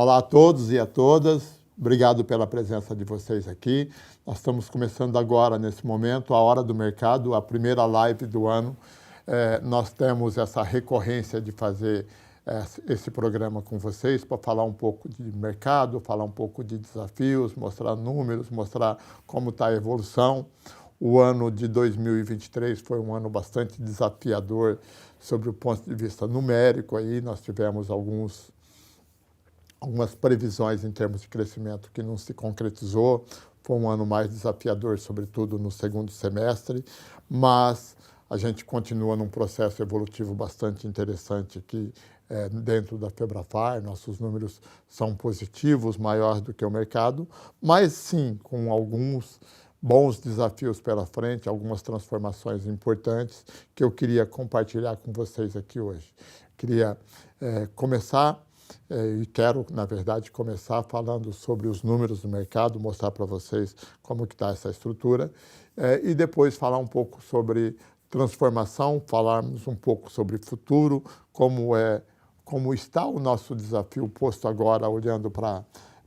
Olá a todos e a todas, obrigado pela presença de vocês aqui. Nós estamos começando agora, nesse momento, a Hora do Mercado, a primeira live do ano. Nós temos essa recorrência de fazer esse programa com vocês para falar um pouco de mercado, falar um pouco de desafios, mostrar números, mostrar como está a evolução. O ano de 2023 foi um ano bastante desafiador sobre o ponto de vista numérico. Aí nós tivemos algumas previsões em termos de crescimento que não se concretizou. Foi um ano mais desafiador, sobretudo no segundo semestre, mas a gente continua num processo evolutivo bastante interessante aqui dentro da Febrafar. Nossos números são positivos, maiores do que o mercado, mas sim com alguns bons desafios pela frente, algumas transformações importantes que eu queria compartilhar com vocês aqui hoje. Queria começar e quero, na verdade, começar falando sobre os números do mercado, mostrar para vocês como que está essa estrutura e depois falar um pouco sobre transformação, falarmos um pouco sobre futuro, como está o nosso desafio posto agora, olhando para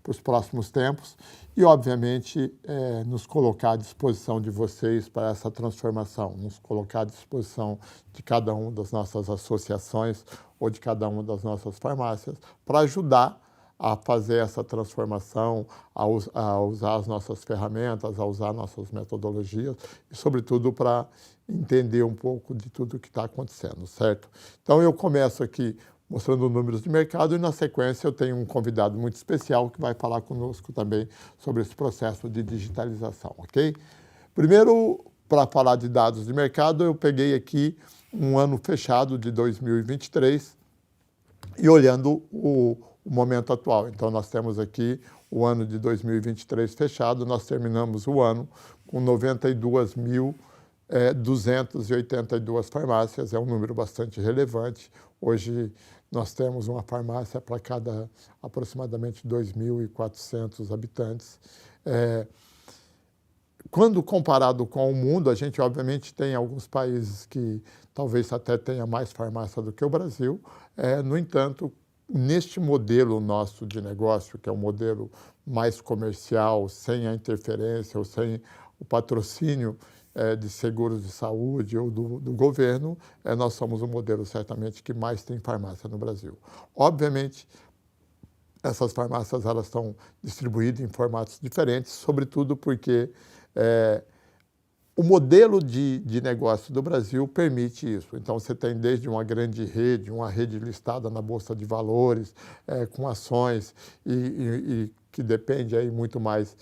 os próximos tempos e, obviamente, nos colocar à disposição de vocês para essa transformação, nos colocar à disposição de cada uma das nossas associações ou de cada uma das nossas farmácias para ajudar a fazer essa transformação, a usar as nossas ferramentas, a usar nossas metodologias e, sobretudo, para entender um pouco de tudo o que está acontecendo, certo? Então, eu começo aqui mostrando números de mercado e, na sequência, eu tenho um convidado muito especial que vai falar conosco também sobre esse processo de digitalização, ok? Primeiro, para falar de dados de mercado, eu peguei aqui um ano fechado de 2023 e olhando o momento atual. Então, nós temos aqui o ano de 2023 fechado, nós terminamos o ano com 92.282 farmácias, é um número bastante relevante. Hoje, nós temos uma farmácia para cada aproximadamente 2.400 habitantes. Quando comparado com o mundo, a gente obviamente tem alguns países que talvez até tenha mais farmácia do que o Brasil. No entanto, neste modelo nosso de negócio, que é um modelo mais comercial, sem a interferência ou sem o patrocínio de seguros de saúde ou do governo, nós somos o modelo certamente que mais tem farmácia no Brasil. Obviamente, essas farmácias elas estão distribuídas em formatos diferentes, sobretudo porque o modelo de negócio do Brasil permite isso. Então, você tem desde uma grande rede, uma rede listada na Bolsa de Valores, com ações e que depende aí muito mais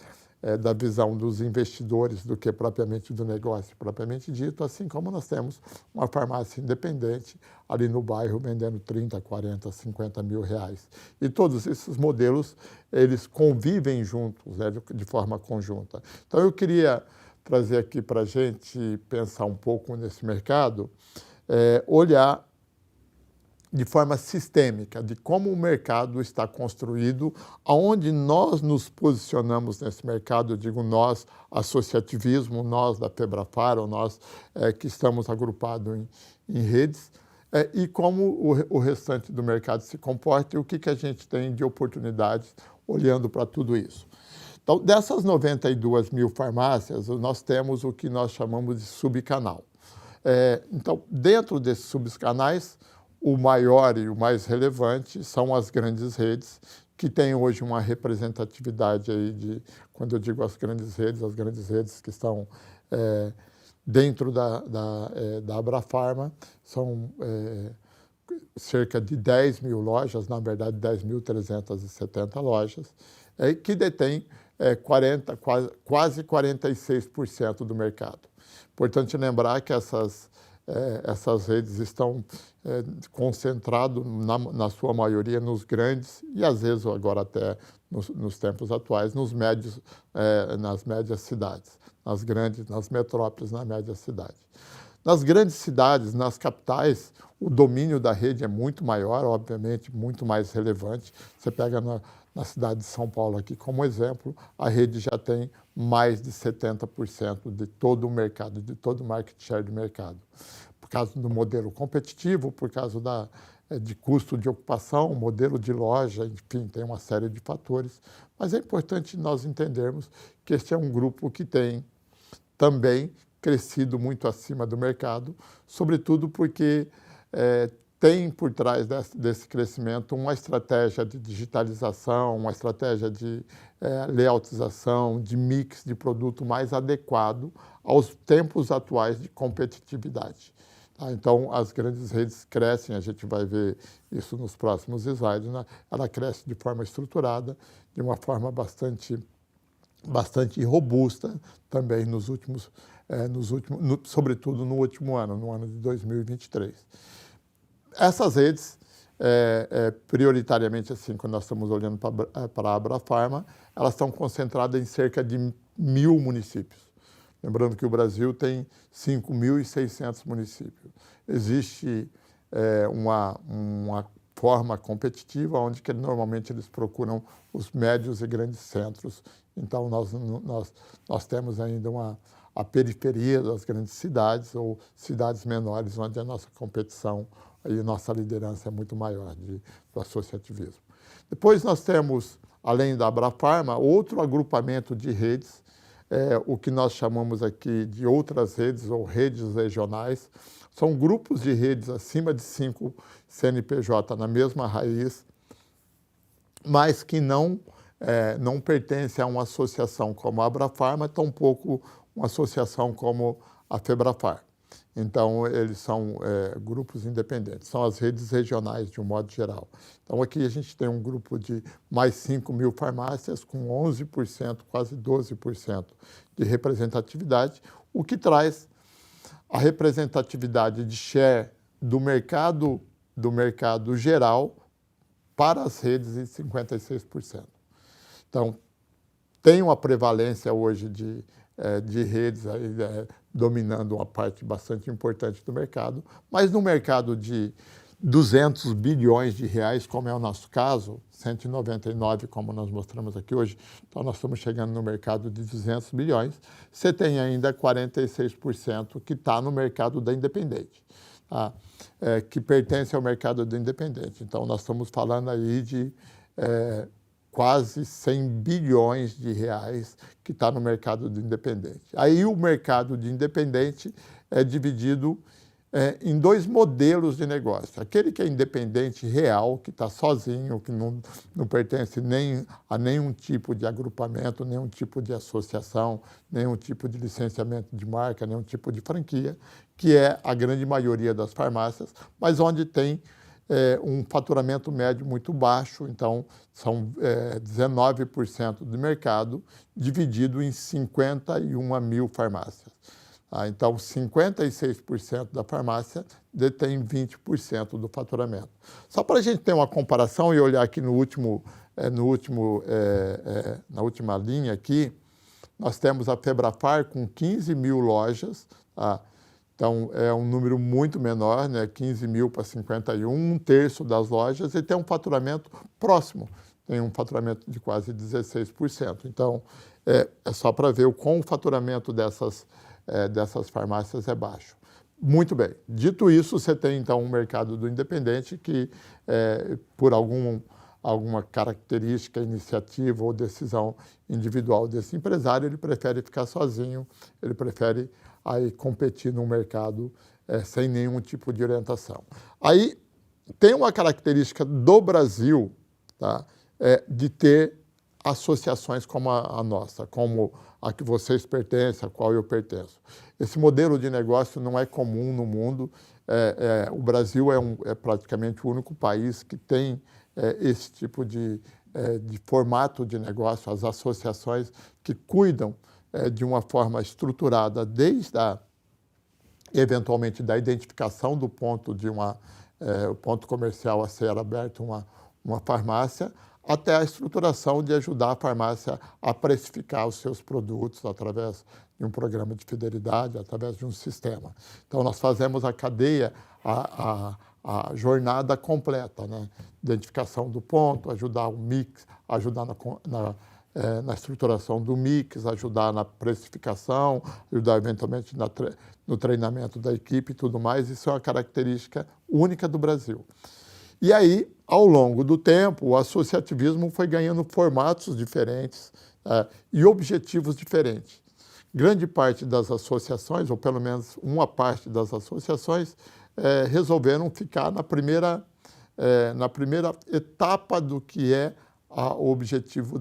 da visão dos investidores do que propriamente do negócio propriamente dito, assim como nós temos uma farmácia independente ali no bairro vendendo 30, 40, 50 mil reais. E todos esses modelos, eles convivem juntos, de forma conjunta. Então, eu queria trazer aqui para a gente pensar um pouco nesse mercado, olhar de forma sistêmica, de como o mercado está construído, aonde nós nos posicionamos nesse mercado, eu digo nós, associativismo, nós da Febrafar, ou nós que estamos agrupados em redes, e como o restante do mercado se comporta e o que a gente tem de oportunidades olhando para tudo isso. Então, dessas 92 mil farmácias, nós temos o que nós chamamos de subcanal. Então, dentro desses subcanais, o maior e o mais relevante são as grandes redes, que têm hoje uma representatividade aí de, quando eu digo as grandes redes que estão dentro da Abrafarma, são cerca de 10 mil lojas, na verdade 10.370 lojas, que detêm quase 46% do mercado. Importante lembrar que essas redes estão concentradas, na sua maioria, nos grandes e, às vezes, agora até nos tempos atuais, nas médias cidades, nas metrópoles, na média cidade. Nas grandes cidades, nas capitais, o domínio da rede é muito maior, obviamente, muito mais relevante. Você pega na cidade de São Paulo aqui como exemplo, a rede já tem mais de 70% de todo o mercado, de todo o market share do mercado. Por causa do modelo competitivo, por causa de custo de ocupação, modelo de loja, enfim, tem uma série de fatores. Mas é importante nós entendermos que este é um grupo que tem também crescido muito acima do mercado, sobretudo porque tem por trás desse crescimento uma estratégia de digitalização, uma estratégia de layoutização, de mix de produto mais adequado aos tempos atuais de competitividade. Tá? Então, as grandes redes crescem, a gente vai ver isso nos próximos slides, né? Ela cresce de forma estruturada, de uma forma bastante robusta também sobretudo no último ano, no ano de 2023. Essas redes, prioritariamente, assim, quando nós estamos olhando para a Abrafarma, elas estão concentradas em cerca de 1.000 municípios. Lembrando que o Brasil tem 5.600 municípios. Existe uma forma competitiva, onde que normalmente eles procuram os médios e grandes centros. Então, nós temos ainda a periferia das grandes cidades ou cidades menores, onde a nossa competição e nossa liderança é muito maior do associativismo. Depois nós temos, além da Abrafarma, outro agrupamento de redes, o que nós chamamos aqui de outras redes ou redes regionais. São grupos de redes acima de 5 CNPJ na mesma raiz, mas que não pertencem a uma associação como a Abrafarma, tampouco uma associação como a Febrafar. Então, eles são grupos independentes, são as redes regionais de um modo geral. Então, aqui a gente tem um grupo de mais 5.000 farmácias com 11%, quase 12% de representatividade, o que traz a representatividade de share do mercado geral para as redes em 56%. Então, tem uma prevalência hoje de redes aí, dominando uma parte bastante importante do mercado, mas no mercado de 200 bilhões de reais, como é o nosso caso, 199, como nós mostramos aqui hoje, então nós estamos chegando no mercado de 200 bilhões, você tem ainda 46% que está no mercado da independente, tá? Que pertence ao mercado do independente. Então, nós estamos falando aí de quase 100 bilhões de reais que está no mercado do independente. Aí o mercado de independente é dividido em dois modelos de negócio. Aquele que é independente real, que está sozinho, que não pertence a nenhum tipo de agrupamento, nenhum tipo de associação, nenhum tipo de licenciamento de marca, nenhum tipo de franquia, que é a grande maioria das farmácias, mas onde tem um faturamento médio muito baixo, então são 19% do mercado, dividido em 51.000 farmácias. Então, 56% da farmácia detém 20% do faturamento. Só para a gente ter uma comparação e olhar aqui na última linha aqui, nós temos a Febrafar com 15.000 lojas, tá? Então, é um número muito menor, né? 15.000 para 51, um terço das lojas, e tem um faturamento próximo, tem um faturamento de quase 16%. Então, é só para ver o quão o faturamento dessas farmácias é baixo. Muito bem. Dito isso, você tem, então, um mercado do independente que, por alguma característica, iniciativa ou decisão individual desse empresário, ele prefere ficar sozinho, ele prefere aí competir no mercado sem nenhum tipo de orientação. Aí tem uma característica do Brasil, tá? De ter associações como a nossa, como a que vocês pertencem, a qual eu pertenço. Esse modelo de negócio não é comum no mundo. O Brasil é praticamente o único país que tem esse tipo de formato de negócio, as associações que cuidam de uma forma estruturada, desde eventualmente da identificação do ponto o ponto comercial a ser aberto, uma farmácia, até a estruturação de ajudar a farmácia a precificar os seus produtos através de um programa de fidelidade, através de um sistema. Então, nós fazemos a cadeia, a jornada completa, né? Identificação do ponto, ajudar o mix, ajudar na estruturação do mix, ajudar na precificação, ajudar eventualmente no treinamento da equipe e tudo mais. Isso é uma característica única do Brasil. E aí, ao longo do tempo, o associativismo foi ganhando formatos diferentes e objetivos diferentes. Grande parte das associações, ou pelo menos uma parte das associações, resolveram ficar na primeira etapa do que é o objetivo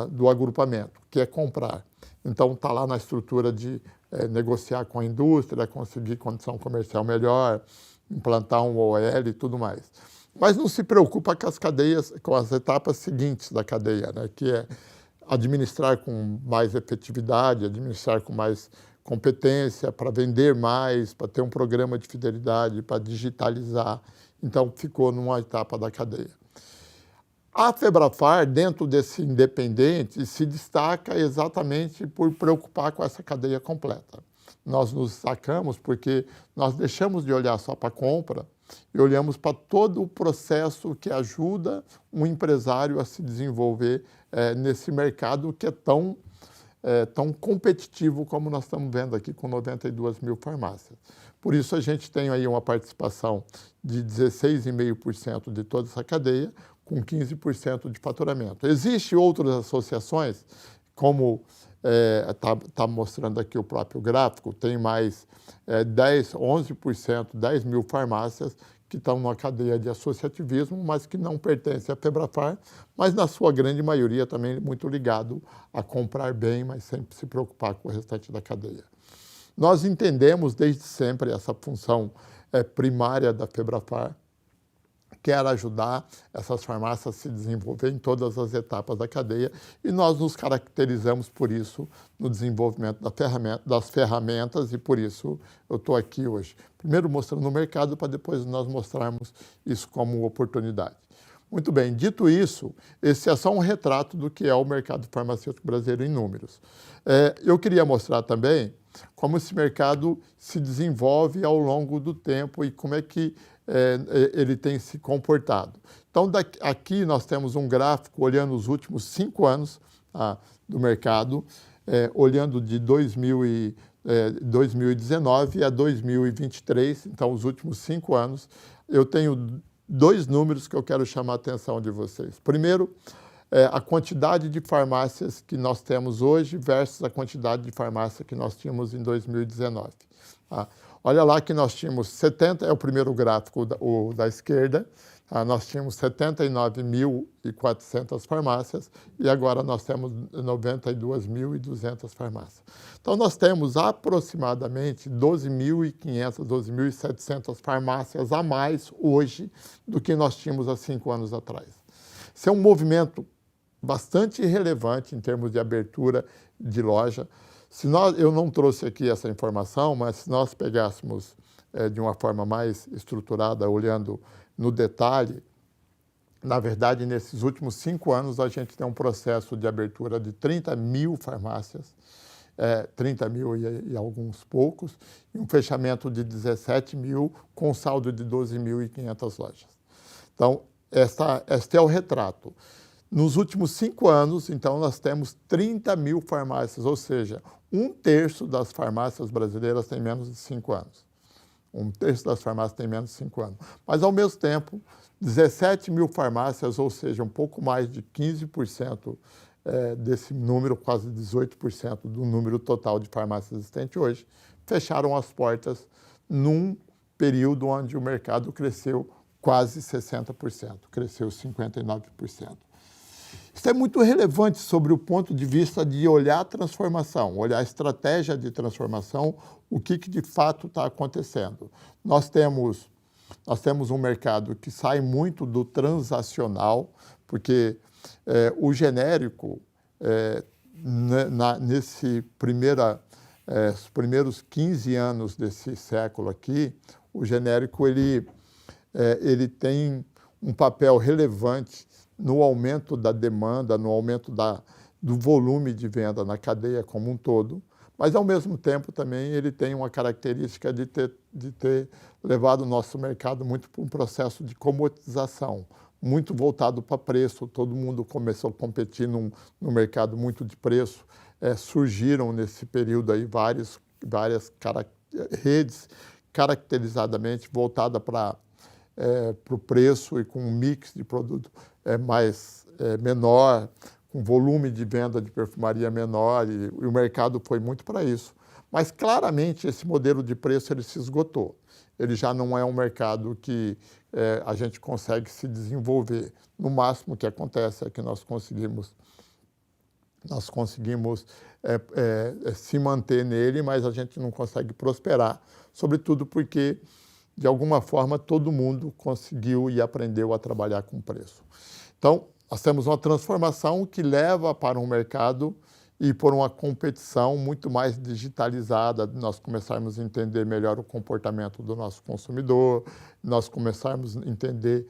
do agrupamento, que é comprar. Então, está lá na estrutura de negociar com a indústria, conseguir condição comercial melhor, implantar um OL e tudo mais. Mas não se preocupa com as cadeias, com as etapas seguintes da cadeia, né? Que é administrar com mais efetividade, administrar com mais competência, para vender mais, para ter um programa de fidelidade, para digitalizar. Então, ficou numa etapa da cadeia. A Febrafar, dentro desse independente, se destaca exatamente por preocupar com essa cadeia completa. Nós nos destacamos porque nós deixamos de olhar só para a compra e olhamos para todo o processo que ajuda um empresário a se desenvolver nesse mercado que é tão competitivo como nós estamos vendo aqui com 92 mil farmácias. Por isso, a gente tem aí uma participação de 16,5% de toda essa cadeia, com 15% de faturamento. Existem outras associações, como está mostrando aqui o próprio gráfico, tem mais 11%, 10 mil farmácias que estão numa cadeia de associativismo, mas que não pertencem à Febrafar, mas na sua grande maioria também muito ligado a comprar bem, mas sempre se preocupar com o restante da cadeia. Nós entendemos desde sempre essa função primária da Febrafar, que era ajudar essas farmácias a se desenvolver em todas as etapas da cadeia, e nós nos caracterizamos por isso no desenvolvimento das ferramentas, e por isso eu estou aqui hoje. Primeiro mostrando o mercado, para depois nós mostrarmos isso como oportunidade. Muito bem, dito isso, esse é só um retrato do que é o mercado farmacêutico brasileiro em números. Eu queria mostrar também como esse mercado se desenvolve ao longo do tempo e como é que ele tem se comportado. Então, aqui nós temos um gráfico olhando os últimos 5 anos do mercado, olhando de 2019 a 2023, então os últimos 5 anos. Eu tenho 2 números que eu quero chamar a atenção de vocês. Primeiro, a quantidade de farmácias que nós temos hoje versus a quantidade de farmácia que nós tínhamos em 2019. Olha lá que nós tínhamos 70, é o primeiro gráfico da esquerda, nós tínhamos 79.400 farmácias e agora nós temos 92.200 farmácias. Então, nós temos aproximadamente 12.500, 12.700 farmácias a mais hoje do que nós tínhamos há 5 anos atrás. Isso é um movimento bastante relevante em termos de abertura de loja. Eu não trouxe aqui essa informação, mas se nós pegássemos de uma forma mais estruturada, olhando no detalhe, na verdade, nesses últimos 5 anos, a gente tem um processo de abertura de 30 mil farmácias, 30 mil e alguns poucos, e um fechamento de 17 mil, com saldo de 12.500 lojas. Então, este é o retrato. Nos últimos 5 anos, então, nós temos 30 mil farmácias, ou seja, 1/3 das farmácias brasileiras tem menos de 5 anos. 1/3 das farmácias tem menos de 5 anos. Mas, ao mesmo tempo, 17 mil farmácias, ou seja, um pouco mais de 15% desse número, quase 18% do número total de farmácias existentes hoje, fecharam as portas num período onde o mercado cresceu quase 60%, cresceu 59%. Isso é muito relevante sobre o ponto de vista de olhar a transformação, olhar a estratégia de transformação, o que de fato está acontecendo. Nós temos um mercado que sai muito do transacional, porque o genérico, nesses primeiros 15 anos desse século aqui, o genérico ele tem um papel relevante no aumento da demanda, no aumento do volume de venda na cadeia como um todo, mas, ao mesmo tempo, também ele tem uma característica de ter levado o nosso mercado muito para um processo de comodização, muito voltado para preço. Todo mundo começou a competir no mercado muito de preço. Surgiram, nesse período, aí, várias redes caracterizadamente voltadas para para o preço e com um mix de produto menor, com volume de venda de perfumaria menor, e o mercado foi muito para isso. Mas claramente esse modelo de preço ele se esgotou. Ele já não é um mercado que a gente consegue se desenvolver. No máximo o que acontece é que nós conseguimos se manter nele, mas a gente não consegue prosperar, sobretudo porque, de alguma forma, todo mundo conseguiu e aprendeu a trabalhar com preço. Então, nós temos uma transformação que leva para um mercado e por uma competição muito mais digitalizada, nós começarmos a entender melhor o comportamento do nosso consumidor, nós começarmos a entender,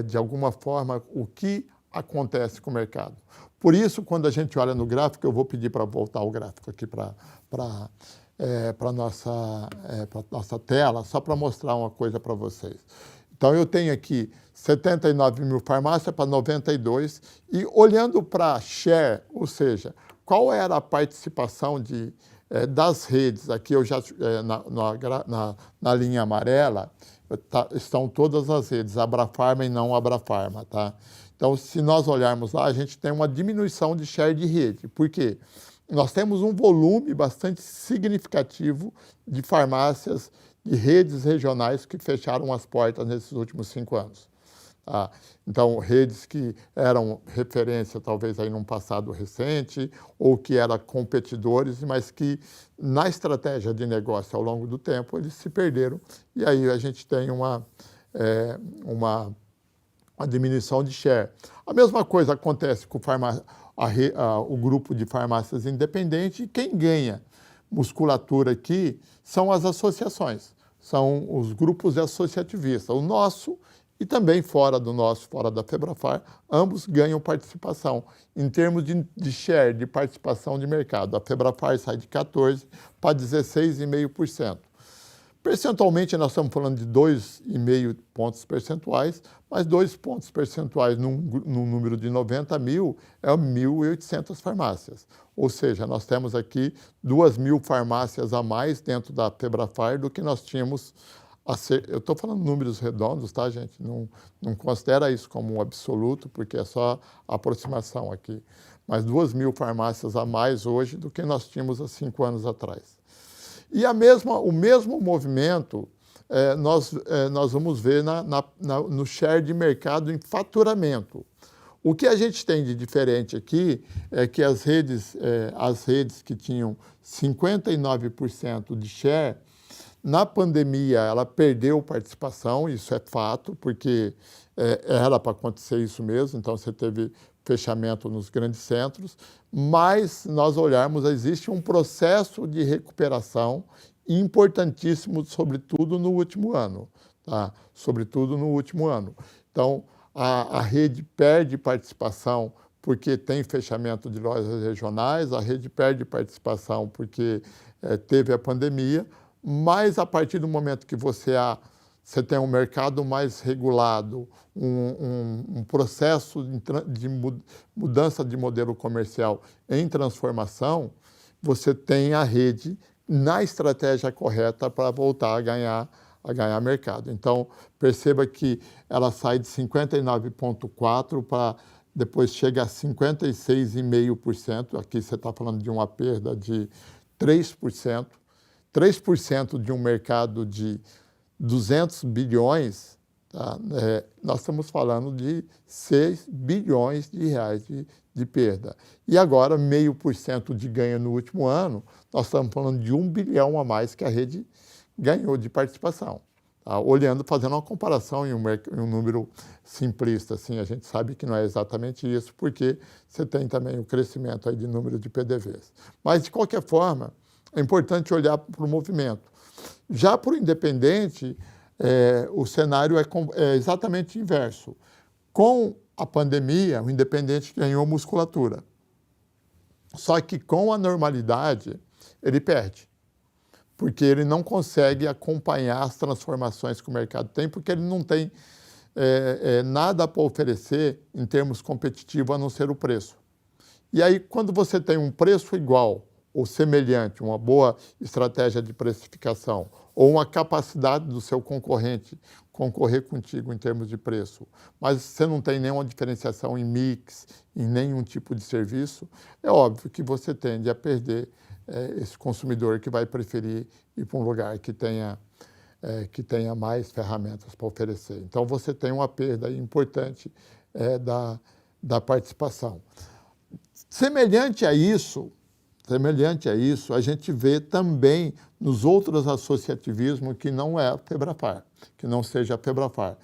de alguma forma, o que acontece com o mercado. Por isso, quando a gente olha no gráfico, eu vou pedir para voltar o gráfico aqui para a nossa tela, só para mostrar uma coisa para vocês. Então, eu tenho aqui 79 mil farmácias para 92, e olhando para share, ou seja, qual era a participação das redes, aqui eu já, na linha amarela, estão todas as redes, Abrafarma e não Abrafarma, tá? Então, se nós olharmos lá, a gente tem uma diminuição de share de rede. Por quê? Nós temos um volume bastante significativo de farmácias de redes regionais que fecharam as portas nesses últimos 5 anos. Tá? Então, redes que eram referência talvez aí num passado recente ou que eram competidores, mas que na estratégia de negócio ao longo do tempo eles se perderam. E aí a gente tem uma diminuição de share. A mesma coisa acontece com o grupo de farmácias independentes, e quem ganha musculatura aqui são as associações, são os grupos associativistas. O nosso e também fora da Febrafar, ambos ganham participação. Em termos de share, de participação de mercado, a Febrafar sai de 14% para 16,5%. Percentualmente, nós estamos falando de 2,5 pontos percentuais, mas 2 pontos percentuais num número de 90 mil é 1.800 farmácias. Ou seja, nós temos aqui 2.000 farmácias a mais dentro da Febrafar do que nós tínhamos. Eu estou falando números redondos, tá, gente? Não considera isso como um absoluto, porque é só aproximação aqui. Mas 2.000 farmácias a mais hoje do que nós tínhamos há 5 anos atrás. E o mesmo movimento nós vamos ver no share de mercado em faturamento. O que a gente tem de diferente aqui é que as redes que tinham 59% de share, na pandemia ela perdeu participação, isso é fato, porque era para acontecer isso mesmo, então você teve fechamento nos grandes centros, mas nós olharmos, existe um processo de recuperação importantíssimo, sobretudo no último ano, tá? Sobretudo no último ano. Então, a rede perde participação porque tem fechamento de lojas regionais, a rede perde participação porque teve a pandemia, mas a partir do momento que você tem um mercado mais regulado, um processo de mudança de modelo comercial em transformação, você tem a rede na estratégia correta para voltar a ganhar mercado. Então, perceba que ela sai de 59,4% para depois chega a 56,5%. Aqui você está falando de uma perda de 3%. 3% de um mercado de 200 bilhões, tá? Nós estamos falando de 6 bilhões de reais de perda. E agora, 0,5% de ganho no último ano, nós estamos falando de 1 bilhão a mais que a rede ganhou de participação. Tá? Fazendo uma comparação em um número simplista, assim, a gente sabe que não é exatamente isso, porque você tem também o crescimento aí de número de PDVs. Mas, de qualquer forma, é importante olhar para o movimento. Já para o independente, o cenário é exatamente inverso. Com a pandemia, o independente ganhou musculatura. Só que com a normalidade, ele perde. Porque ele não consegue acompanhar as transformações que o mercado tem, porque ele não tem nada para oferecer em termos competitivos a não ser o preço. E aí, quando você tem um preço igual ou semelhante, uma boa estratégia de precificação, ou uma capacidade do seu concorrente concorrer contigo em termos de preço, mas você não tem nenhuma diferenciação em mix, em nenhum tipo de serviço, é óbvio que você tende a perder esse consumidor que vai preferir ir para um lugar que tenha mais ferramentas para oferecer. Então, você tem uma perda importante da participação. Semelhante a isso, a gente vê também nos outros associativismos que não é a Febrafar, que não seja a Febrafar.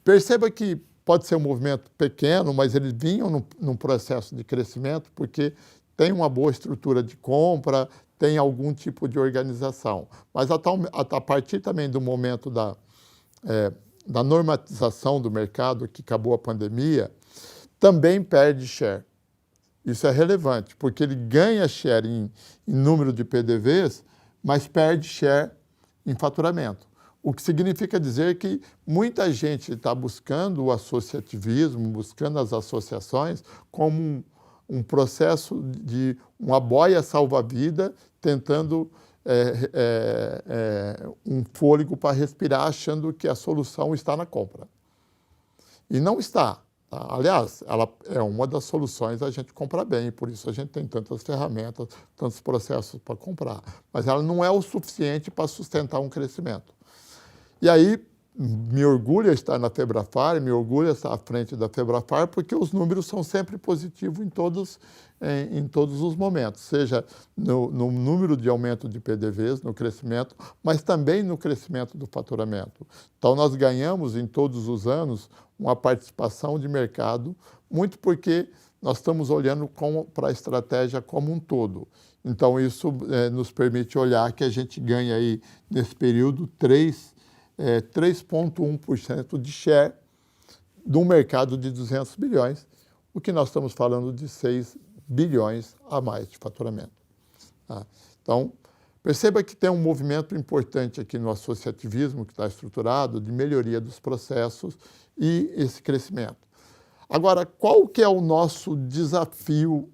Perceba que pode ser um movimento pequeno, mas eles vinham num processo de crescimento porque tem uma boa estrutura de compra, tem algum tipo de organização. Mas a partir também do momento da normatização do mercado, que acabou a pandemia, também perde share. Isso é relevante, porque ele ganha share em número de PDVs, mas perde share em faturamento. O que significa dizer que muita gente está buscando o associativismo, buscando as associações como um processo de uma boia salva-vida, tentando um fôlego para respirar, achando que a solução está na compra. E não está. Aliás, ela é uma das soluções a gente comprar bem, por isso a gente tem tantas ferramentas, tantos processos para comprar. Mas ela não é o suficiente para sustentar um crescimento. E aí, me orgulha estar na Febrafar, me orgulha estar à frente da Febrafar, porque os números são sempre positivos em todos os momentos, seja no número de aumento de PDVs, no crescimento, mas também no crescimento do faturamento. Então, nós ganhamos em todos os anos uma participação de mercado, muito porque nós estamos olhando para a estratégia como um todo. Então, isso nos permite olhar que a gente ganha aí, nesse período, 3,1% de share de um mercado de 200 bilhões, o que nós estamos falando de 6 bilhões a mais de faturamento. Tá? Então, perceba que tem um movimento importante aqui no associativismo que está estruturado de melhoria dos processos e esse crescimento. Agora, qual que é o nosso desafio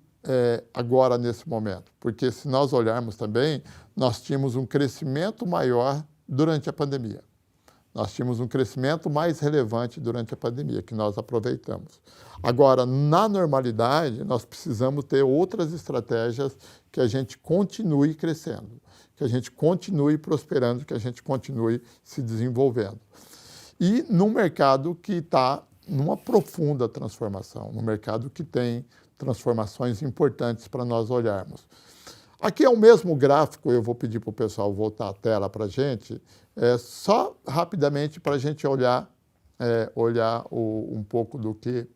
agora nesse momento? Porque se nós olharmos também, nós tínhamos um crescimento maior durante a pandemia. Nós tínhamos um crescimento mais relevante durante a pandemia, que nós aproveitamos. Agora, na normalidade, nós precisamos ter outras estratégias que a gente continue crescendo, que a gente continue prosperando, que a gente continue se desenvolvendo. E num mercado que está numa profunda transformação, num mercado que tem transformações importantes para nós olharmos. Aqui é o mesmo gráfico, eu vou pedir para o pessoal voltar a tela para a gente, só rapidamente para a gente olhar um pouco do que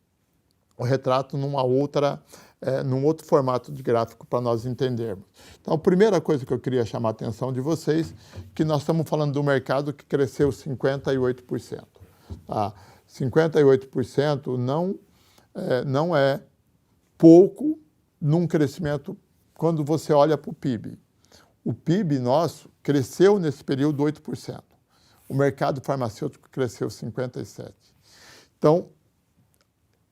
o retrato num outro formato de gráfico para nós entendermos. Então, a primeira coisa que eu queria chamar a atenção de vocês, que nós estamos falando do mercado que cresceu 58%. Tá? 58% não é pouco num crescimento quando você olha para o PIB. O PIB nosso cresceu nesse período 8%. O mercado farmacêutico cresceu 57%. Então,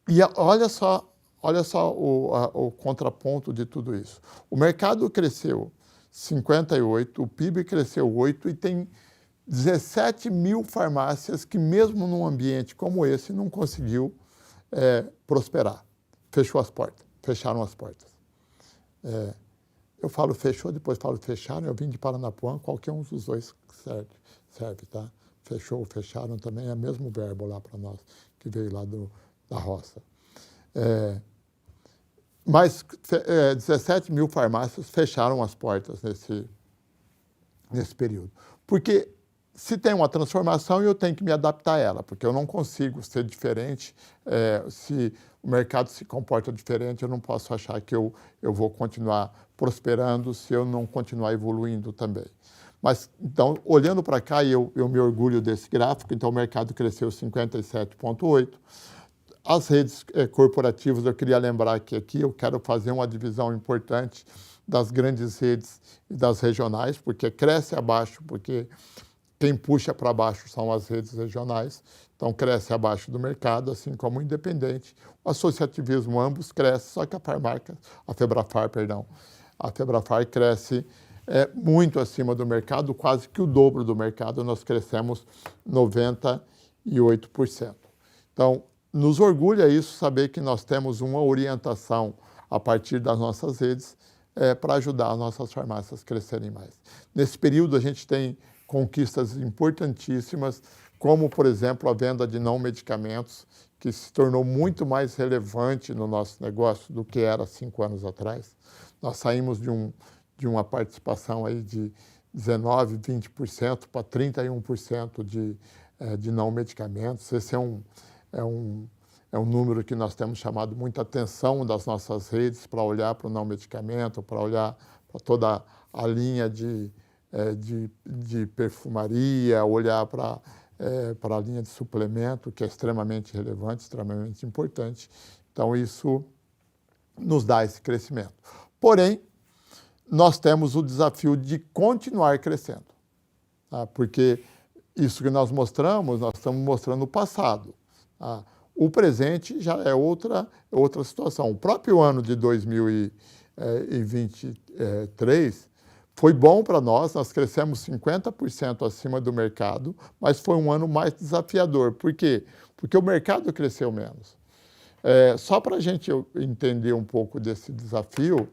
e olha só o contraponto de tudo isso. O mercado cresceu 58%, o PIB cresceu 8% e tem 17 mil farmácias que, mesmo num ambiente como esse, não conseguiu prosperar. Fecharam as portas. Eu falo fechou, depois falo fecharam, eu vim de Paranapuã, qualquer um dos dois serve, tá? Fechou, fecharam também, é o mesmo verbo lá para nós, que veio lá da roça. Mas 17 mil farmácias fecharam as portas nesse período. Porque se tem uma transformação, eu tenho que me adaptar a ela, porque eu não consigo ser diferente. Se o mercado se comporta diferente, eu não posso achar que eu vou continuar prosperando se eu não continuar evoluindo também. Mas, então, olhando para cá, eu me orgulho desse gráfico, então o mercado cresceu 57,8%. As redes corporativas, eu queria lembrar que aqui eu quero fazer uma divisão importante das grandes redes e das regionais, porque cresce abaixo, porque quem puxa para baixo são as redes regionais, então cresce abaixo do mercado, assim como o independente. O associativismo, ambos crescem, só que a Febrafar, a Febrafar cresce muito acima do mercado, quase que o dobro do mercado, nós crescemos 98%. Então, nos orgulha isso saber que nós temos uma orientação a partir das nossas redes para ajudar as nossas farmácias a crescerem mais. Nesse período, a gente tem conquistas importantíssimas, como, por exemplo, a venda de não medicamentos, que se tornou muito mais relevante no nosso negócio do que era 5 anos atrás. Nós saímos de uma participação aí de 19%, 20% para 31% de não medicamentos. Esse é um número que nós temos chamado muita atenção das nossas redes para olhar para o não medicamento, para olhar para toda a linha de perfumaria, olhar para a linha de suplemento, que é extremamente relevante, extremamente importante. Então, isso nos dá esse crescimento. Porém, nós temos o desafio de continuar crescendo, tá? Porque isso que nós estamos mostrando o passado. Tá? O presente já é outra situação. O próprio ano de 2023 foi bom para nós crescemos 50% acima do mercado, mas foi um ano mais desafiador. Por quê? Porque o mercado cresceu menos. Só para a gente entender um pouco desse desafio,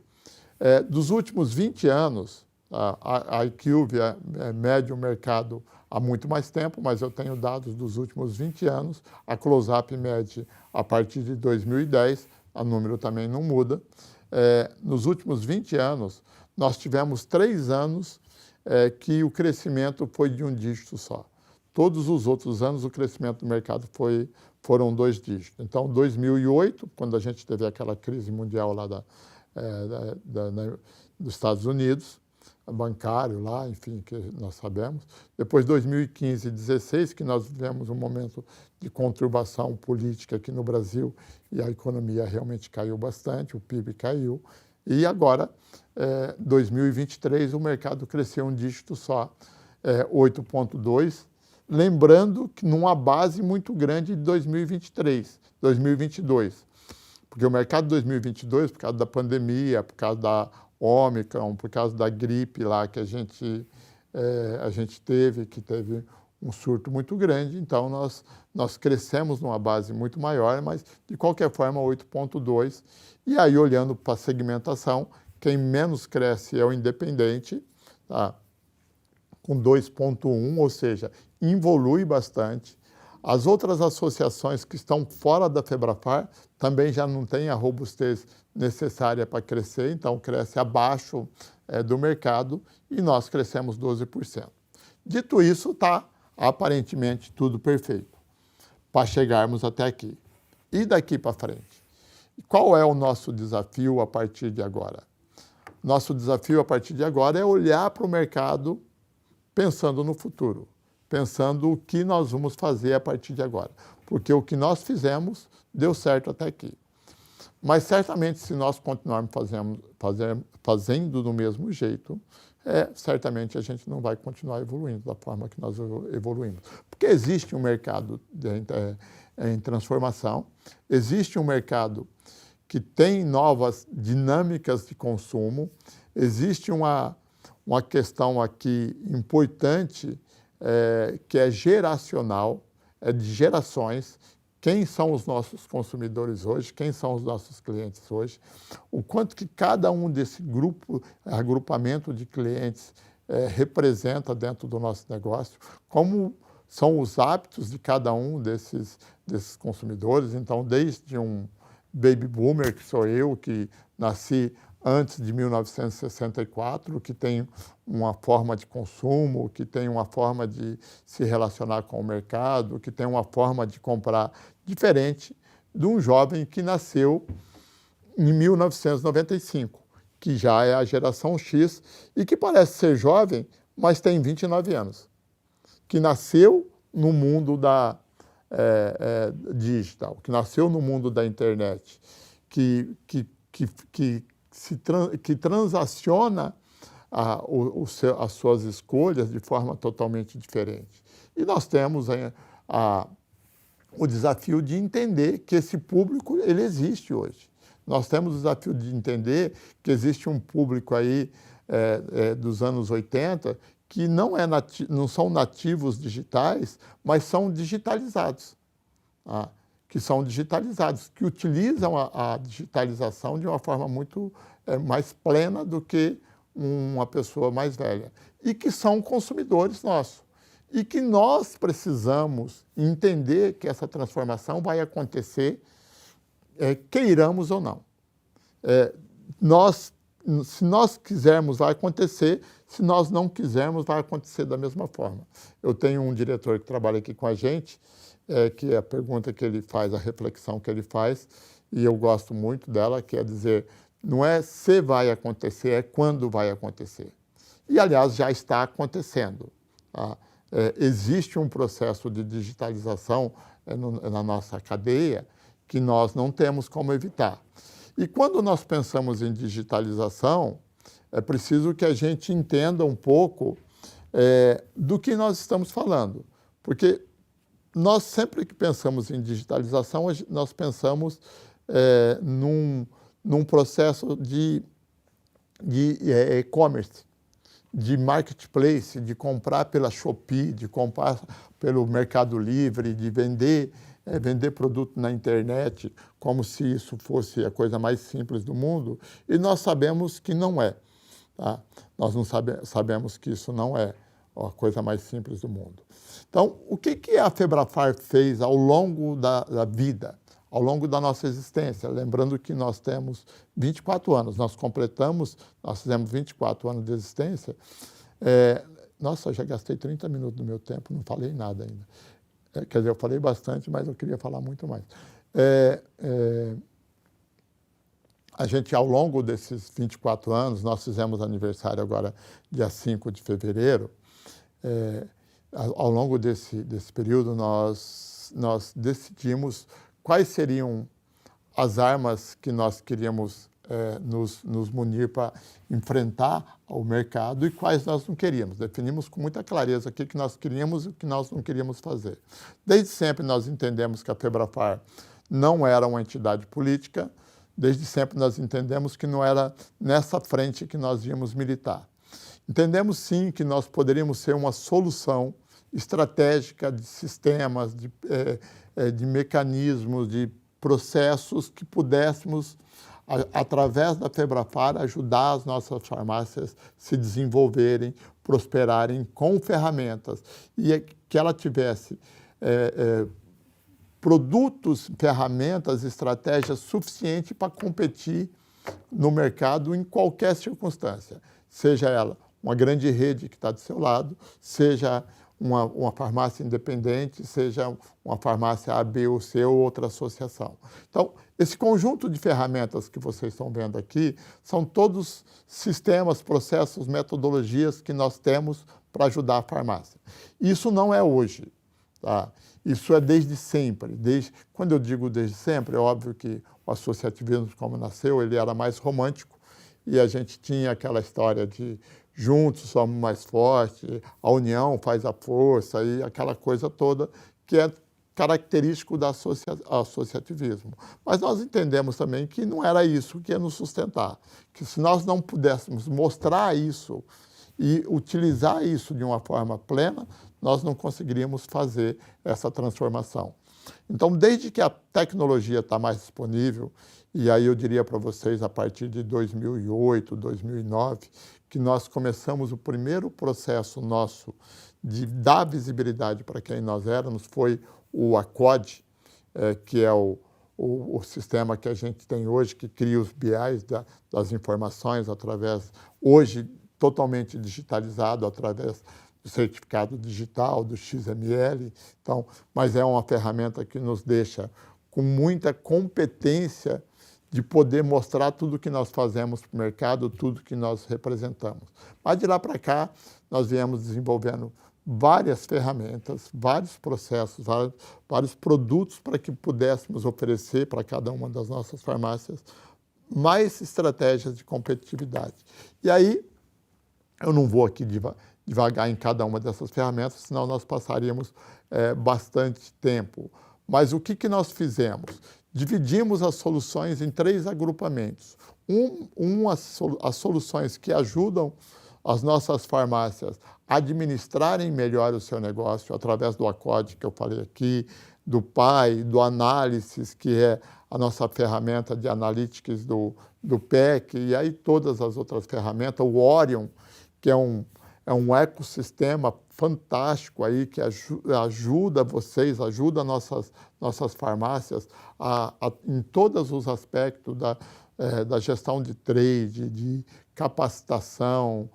dos últimos 20 anos, a IQVIA mede o mercado há muito mais tempo, mas eu tenho dados dos últimos 20 anos, a Close-Up mede a partir de 2010, o número também não muda. Nos últimos 20 anos, nós tivemos 3 anos que o crescimento foi de um dígito só. Todos os outros anos, o crescimento do mercado foram 2 dígitos. Então, 2008, quando a gente teve aquela crise mundial lá dos Estados Unidos, bancário lá, enfim, que nós sabemos. Depois, 2015 e 2016, que nós vivemos um momento de conturbação política aqui no Brasil e a economia realmente caiu bastante, o PIB caiu. E agora, 2023, o mercado cresceu um dígito só, 8,2%, lembrando que numa base muito grande de 2022. Porque o mercado de 2022, por causa da pandemia, por causa da Ômicron, por causa da gripe lá que a gente teve, que teve um surto muito grande, então nós crescemos numa base muito maior, mas de qualquer forma 8,2%. E aí, olhando para a segmentação, quem menos cresce é o independente, tá? Com 2,1%, ou seja, evolui bastante. As outras associações que estão fora da Febrafar também já não têm a robustez necessária para crescer, então cresce abaixo do mercado e nós crescemos 12%. Dito isso, está aparentemente tudo perfeito para chegarmos até aqui. E daqui para frente? Qual é o nosso desafio a partir de agora? Nosso desafio a partir de agora é olhar para o mercado pensando no futuro, pensando o que nós vamos fazer a partir de agora. Porque o que nós fizemos deu certo até aqui. Mas certamente, se nós continuarmos fazendo do mesmo jeito, certamente a gente não vai continuar evoluindo da forma que nós evoluímos. Porque existe um mercado em transformação, existe um mercado que tem novas dinâmicas de consumo, existe uma questão aqui importante, que é geracional, é de gerações. Quem são os nossos consumidores hoje? Quem são os nossos clientes hoje? O quanto que cada um desse agrupamento de clientes representa dentro do nosso negócio? Como são os hábitos de cada um desses consumidores? Então, desde um baby boomer, que sou eu, que nasci antes de 1964, que tem uma forma de consumo, que tem uma forma de se relacionar com o mercado, que tem uma forma de comprar diferente de um jovem que nasceu em 1995, que já é a geração X e que parece ser jovem, mas tem 29 anos, que nasceu no mundo digital, que nasceu no mundo da internet, que transaciona as suas escolhas de forma totalmente diferente. E nós temos o desafio de entender que esse público ele existe hoje. Nós temos o desafio de entender que existe um público aí dos anos 80 que não são nativos digitais, mas são digitalizados. Tá? Que utilizam a digitalização de uma forma muito mais plena do que uma pessoa mais velha. E que são consumidores nossos. E que nós precisamos entender que essa transformação vai acontecer, queiramos ou não. Se nós quisermos, vai acontecer. Se nós não quisermos, vai acontecer da mesma forma. Eu tenho um diretor que trabalha aqui com a gente, que é a pergunta que ele faz, a reflexão que ele faz, e eu gosto muito dela, que é dizer, não é se vai acontecer, é quando vai acontecer. E, aliás, já está acontecendo. Tá? Existe um processo de digitalização na nossa cadeia que nós não temos como evitar. E quando nós pensamos em digitalização, é preciso que a gente entenda um pouco do que nós estamos falando. Porque nós sempre que pensamos em digitalização, nós pensamos num processo de e-commerce, de marketplace, de comprar pela Shopee, de comprar pelo Mercado Livre, de vender produto na internet, como se isso fosse a coisa mais simples do mundo, e nós sabemos que não é. Tá? Nós não sabemos que isso não é a coisa mais simples do mundo. Então, o que a Febrafar fez ao longo da vida, ao longo da nossa existência? Lembrando que nós temos 24 anos, nós fizemos 24 anos de existência. Nossa, eu já gastei 30 minutos do meu tempo, não falei nada ainda. Quer dizer, eu falei bastante, mas eu queria falar muito mais. A gente, ao longo desses 24 anos, nós fizemos aniversário agora, dia 5 de fevereiro, ao longo desse período, nós decidimos quais seriam as armas que nós queríamos nos munir para enfrentar o mercado e quais nós não queríamos. Definimos com muita clareza o que nós queríamos e o que nós não queríamos fazer. Desde sempre nós entendemos que a Febrafar não era uma entidade política, desde sempre nós entendemos que não era nessa frente que nós íamos militar. Entendemos sim que nós poderíamos ser uma solução estratégica de sistemas, de mecanismos, de processos que pudéssemos, através da Febrafar, ajudar as nossas farmácias a se desenvolverem, prosperarem com ferramentas e que ela tivesse produtos, ferramentas, estratégias suficientes para competir no mercado em qualquer circunstância, seja ela uma grande rede que está do seu lado, seja uma farmácia independente, seja uma farmácia A, B ou C ou outra associação. Então, esse conjunto de ferramentas que vocês estão vendo aqui são todos sistemas, processos, metodologias que nós temos para ajudar a farmácia. Isso não é hoje, tá? Isso é desde sempre. Quando eu digo desde sempre, é óbvio que o associativismo, como nasceu, ele era mais romântico e a gente tinha aquela história de juntos somos mais fortes, a união faz a força e aquela coisa toda que é característico do associativismo. Mas nós entendemos também que não era isso que ia nos sustentar, que se nós não pudéssemos mostrar isso e utilizar isso de uma forma plena, nós não conseguiríamos fazer essa transformação. Então, desde que a tecnologia está mais disponível, e aí eu diria para vocês, a partir de 2008, 2009, que nós começamos o primeiro processo nosso de dar visibilidade para quem nós éramos, foi o ACOD, que é o sistema que a gente tem hoje, que cria os BIs das informações hoje totalmente digitalizado, através do certificado digital, do XML. Então, mas é uma ferramenta que nos deixa com muita competência de poder mostrar tudo que nós fazemos para o mercado, tudo que nós representamos. Mas de lá para cá, nós viemos desenvolvendo várias ferramentas, vários processos, vários produtos para que pudéssemos oferecer para cada uma das nossas farmácias mais estratégias de competitividade. E aí, eu não vou aqui devagar em cada uma dessas ferramentas, senão nós passaríamos bastante tempo. Mas o que nós fizemos? dividimos as soluções em 3 agrupamentos. As soluções que ajudam as nossas farmácias a administrarem melhor o seu negócio através do Acode que eu falei aqui, do PAI, do Analysis, que é a nossa ferramenta de analytics do PEC, e aí todas as outras ferramentas, o Orion, que é um ecossistema fantástico aí que ajuda vocês, ajuda nossas farmácias em todos os aspectos da gestão de trade, de capacitação,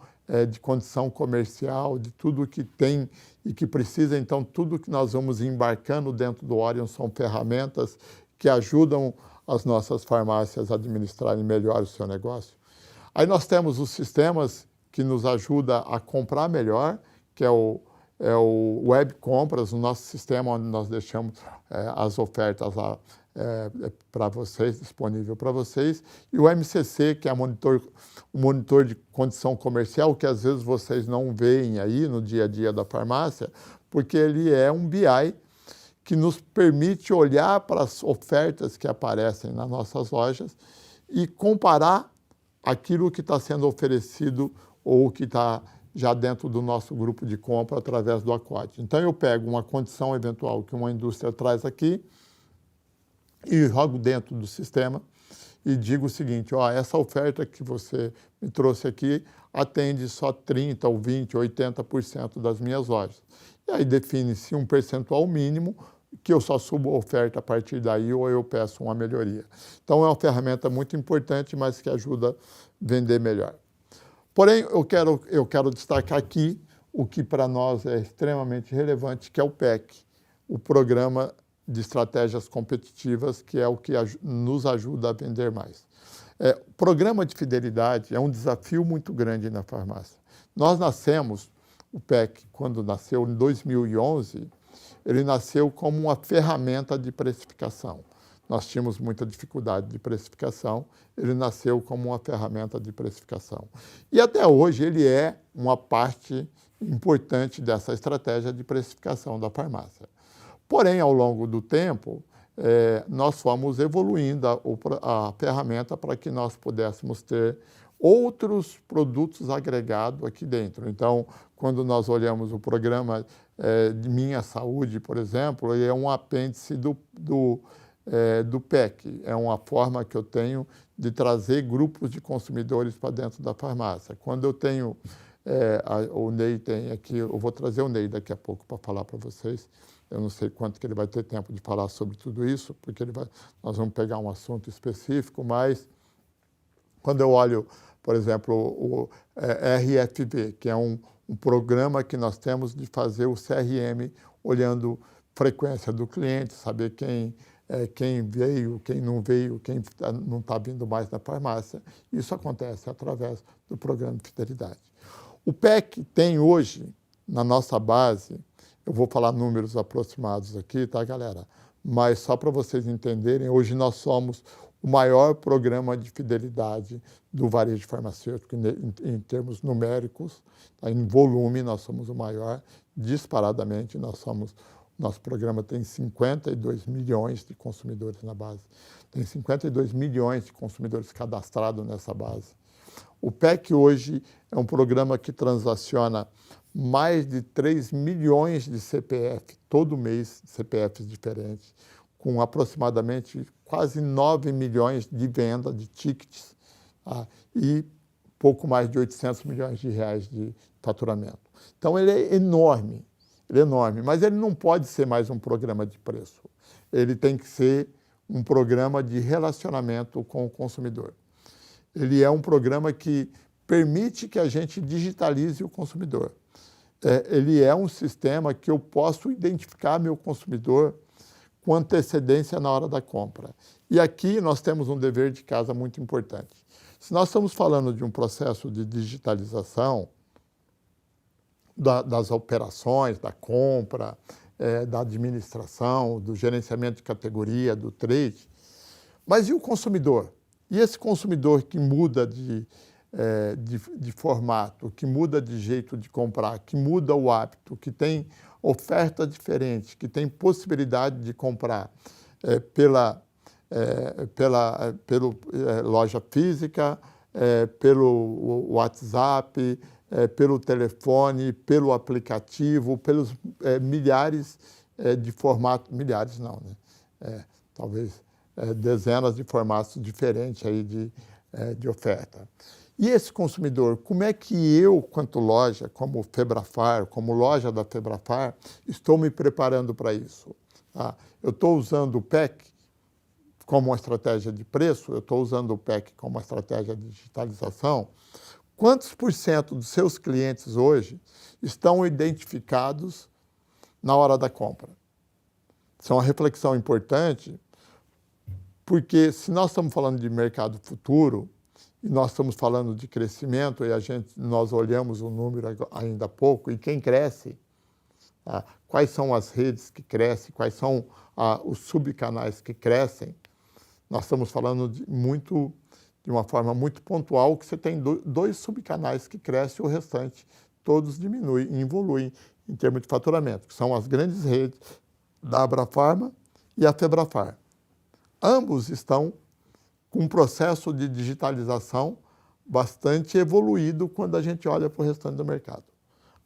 de condição comercial, de tudo que tem e que precisa. Então, tudo que nós vamos embarcando dentro do Orion são ferramentas que ajudam as nossas farmácias a administrarem melhor o seu negócio. Aí nós temos os sistemas que nos ajudam a comprar melhor, que é o Web Compras, o nosso sistema onde nós deixamos as ofertas lá para vocês, disponível para vocês, e o MCC, que é o monitor de condição comercial, que às vezes vocês não veem aí no dia a dia da farmácia, porque ele é um BI que nos permite olhar para as ofertas que aparecem nas nossas lojas e comparar aquilo que está sendo oferecido ou que está já dentro do nosso grupo de compra através do Acode. Então, eu pego uma condição eventual que uma indústria traz aqui e jogo dentro do sistema e digo o seguinte, ó, essa oferta que você me trouxe aqui atende só 30% ou 20% ou 80% das minhas lojas. E aí define-se um percentual mínimo que eu só subo a oferta a partir daí ou eu peço uma melhoria. Então, é uma ferramenta muito importante, mas que ajuda a vender melhor. Porém, eu quero destacar aqui o que para nós é extremamente relevante, que é o PEC, o Programa de Estratégias Competitivas, que é o que nos ajuda a vender mais. O programa de fidelidade é um desafio muito grande na farmácia. Nós nascemos, o PEC, quando nasceu em 2011, ele nasceu como uma ferramenta de precificação. Nós tínhamos muita dificuldade de precificação, ele nasceu como uma ferramenta de precificação. E até hoje ele é uma parte importante dessa estratégia de precificação da farmácia. Porém, ao longo do tempo, nós fomos evoluindo a ferramenta para que nós pudéssemos ter outros produtos agregados aqui dentro. Então, quando nós olhamos o programa de Minha Saúde, por exemplo, ele é um apêndice do PEC. É uma forma que eu tenho de trazer grupos de consumidores para dentro da farmácia. Quando eu tenho, o Ney tem aqui, eu vou trazer o Ney daqui a pouco para falar para vocês. Eu não sei quanto que ele vai ter tempo de falar sobre tudo isso, porque nós vamos pegar um assunto específico, mas quando eu olho, por exemplo, o RFV, que é um programa que nós temos de fazer o CRM, olhando frequência do cliente, saber quem veio, quem não veio, quem não está vindo mais na farmácia. Isso acontece através do programa de fidelidade. O PEC tem hoje, na nossa base, eu vou falar números aproximados aqui, tá, galera? Mas só para vocês entenderem, hoje nós somos o maior programa de fidelidade do varejo farmacêutico em termos numéricos, tá? Em volume nós somos o maior, disparadamente nosso programa tem 52 milhões de consumidores na base, tem 52 milhões de consumidores cadastrados nessa base. O PEC hoje é um programa que transaciona mais de 3 milhões de CPF, todo mês, CPFs diferentes, com aproximadamente quase 9 milhões de venda de tickets, tá? E pouco mais de 800 milhões de reais de faturamento. Então, ele é enorme, mas ele não pode ser mais um programa de preço. Ele tem que ser um programa de relacionamento com o consumidor. Ele é um programa que permite que a gente digitalize o consumidor. Ele é um sistema que eu posso identificar meu consumidor com antecedência na hora da compra. E aqui nós temos um dever de casa muito importante. Se nós estamos falando de um processo de digitalização das operações, da compra, da administração, do gerenciamento de categoria, do trade, mas e o consumidor? E esse consumidor que muda de formato, que muda de jeito de comprar, que muda o hábito, que tem oferta diferente, que tem possibilidade de comprar pelo loja física, pelo WhatsApp, pelo telefone, pelo aplicativo, pelos milhares de formatos, milhares não, né? Talvez dezenas de formatos diferentes aí de oferta. E esse consumidor, como é que eu, quanto loja, como Febrafar, como loja da Febrafar, estou me preparando para isso? Tá? Eu estou usando o PEC como uma estratégia de preço, eu estou usando o PEC como uma estratégia de digitalização. Quantos por cento dos seus clientes hoje estão identificados na hora da compra? Isso é uma reflexão importante, porque se nós estamos falando de mercado futuro, e nós estamos falando de crescimento, e nós olhamos o número ainda há pouco, e quem cresce, tá? Quais são as redes que crescem, quais são os subcanais que crescem, nós estamos falando de uma forma muito pontual, que você tem dois subcanais que crescem e o restante todos diminuem e evoluem em termos de faturamento, que são as grandes redes da Abrafarma e a Febrafar. Ambos estão com um processo de digitalização bastante evoluído quando a gente olha para o restante do mercado.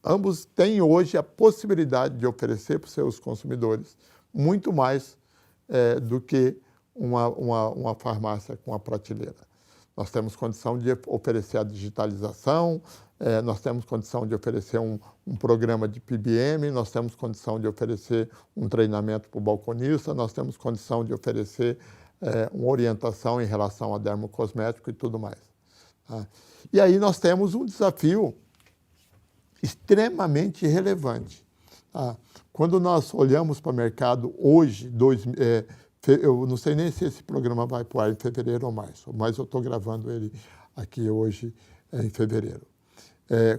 Ambos têm hoje a possibilidade de oferecer para os seus consumidores muito mais do que uma farmácia com a prateleira. Nós temos condição de oferecer a digitalização, nós temos condição de oferecer um programa de PBM, nós temos condição de oferecer um treinamento para o balconista, nós temos condição de oferecer uma orientação em relação a dermocosmético e tudo mais. Tá? E aí nós temos um desafio extremamente relevante. Tá? Quando nós olhamos para o mercado hoje, eu não sei nem se esse programa vai para o ar em fevereiro ou março, mas eu estou gravando ele aqui hoje em fevereiro.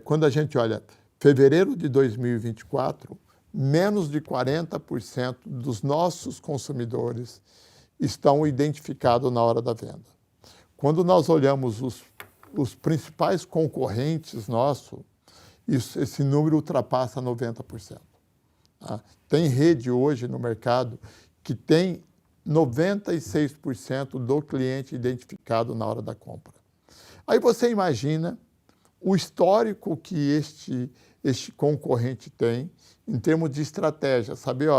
Quando a gente olha fevereiro de 2024, menos de 40% dos nossos consumidores estão identificados na hora da venda. Quando nós olhamos os principais concorrentes nossos, esse número ultrapassa 90%. Tá? Tem rede hoje no mercado que tem 96% do cliente identificado na hora da compra. Aí você imagina o histórico que este concorrente tem em termos de estratégia, saber,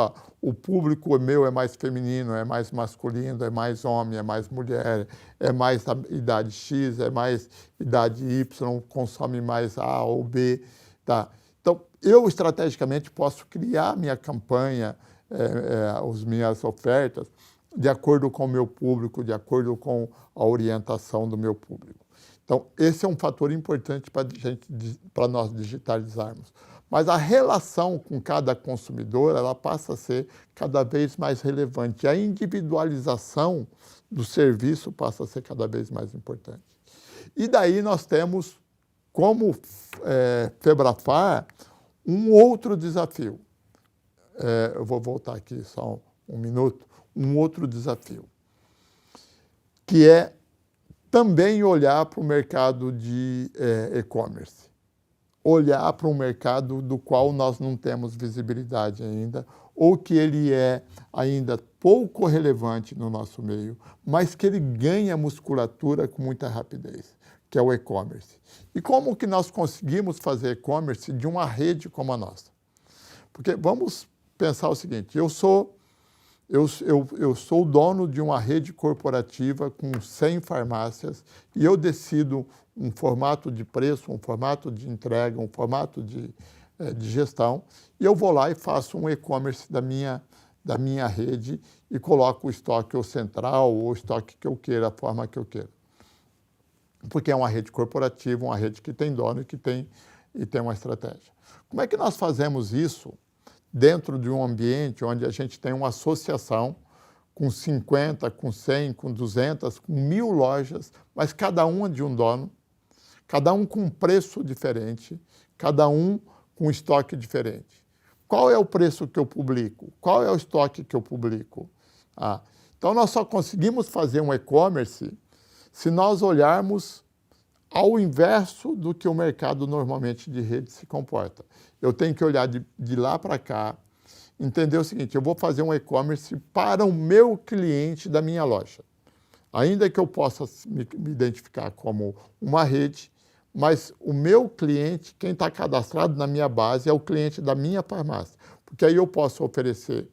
o público meu é mais feminino, é mais masculino, é mais homem, é mais mulher, é mais idade X, é mais idade Y, consome mais A ou B. Tá? Então, eu estrategicamente posso criar minha campanha, as minhas ofertas, de acordo com o meu público, de acordo com a orientação do meu público. Então, esse é um fator importante para nós digitalizarmos. Mas a relação com cada consumidor, ela passa a ser cada vez mais relevante. A individualização do serviço passa a ser cada vez mais importante. E daí nós temos, como Febrafar, um outro desafio. Eu vou voltar aqui só um minuto. Um outro desafio, que é também olhar para o mercado de e-commerce. Olhar para um mercado do qual nós não temos visibilidade ainda, ou que ele é ainda pouco relevante no nosso meio, mas que ele ganha musculatura com muita rapidez, que é o e-commerce. E como que nós conseguimos fazer e-commerce de uma rede como a nossa? Porque vamos pensar o seguinte, eu sou o dono de uma rede corporativa com 100 farmácias e eu decido um formato de preço, um formato de entrega, um formato de gestão, e eu vou lá e faço um e-commerce da minha rede e coloco o estoque ou central ou o estoque que eu queira, a forma que eu queira. Porque é uma rede corporativa, uma rede que tem dono e tem uma estratégia. Como é que nós fazemos isso dentro de um ambiente onde a gente tem uma associação com 50, com 100, com 200, com 1000 lojas, mas cada uma de um dono, cada um com um preço diferente, cada um com um estoque diferente. Qual é o preço que eu publico? Qual é o estoque que eu publico? Então, nós só conseguimos fazer um e-commerce se nós olharmos ao inverso do que o mercado normalmente de rede se comporta. Eu tenho que olhar de lá para cá, entender o seguinte, eu vou fazer um e-commerce para o meu cliente da minha loja. Ainda que eu possa me identificar como uma rede, mas o meu cliente, quem está cadastrado na minha base, é o cliente da minha farmácia. Porque aí eu posso oferecer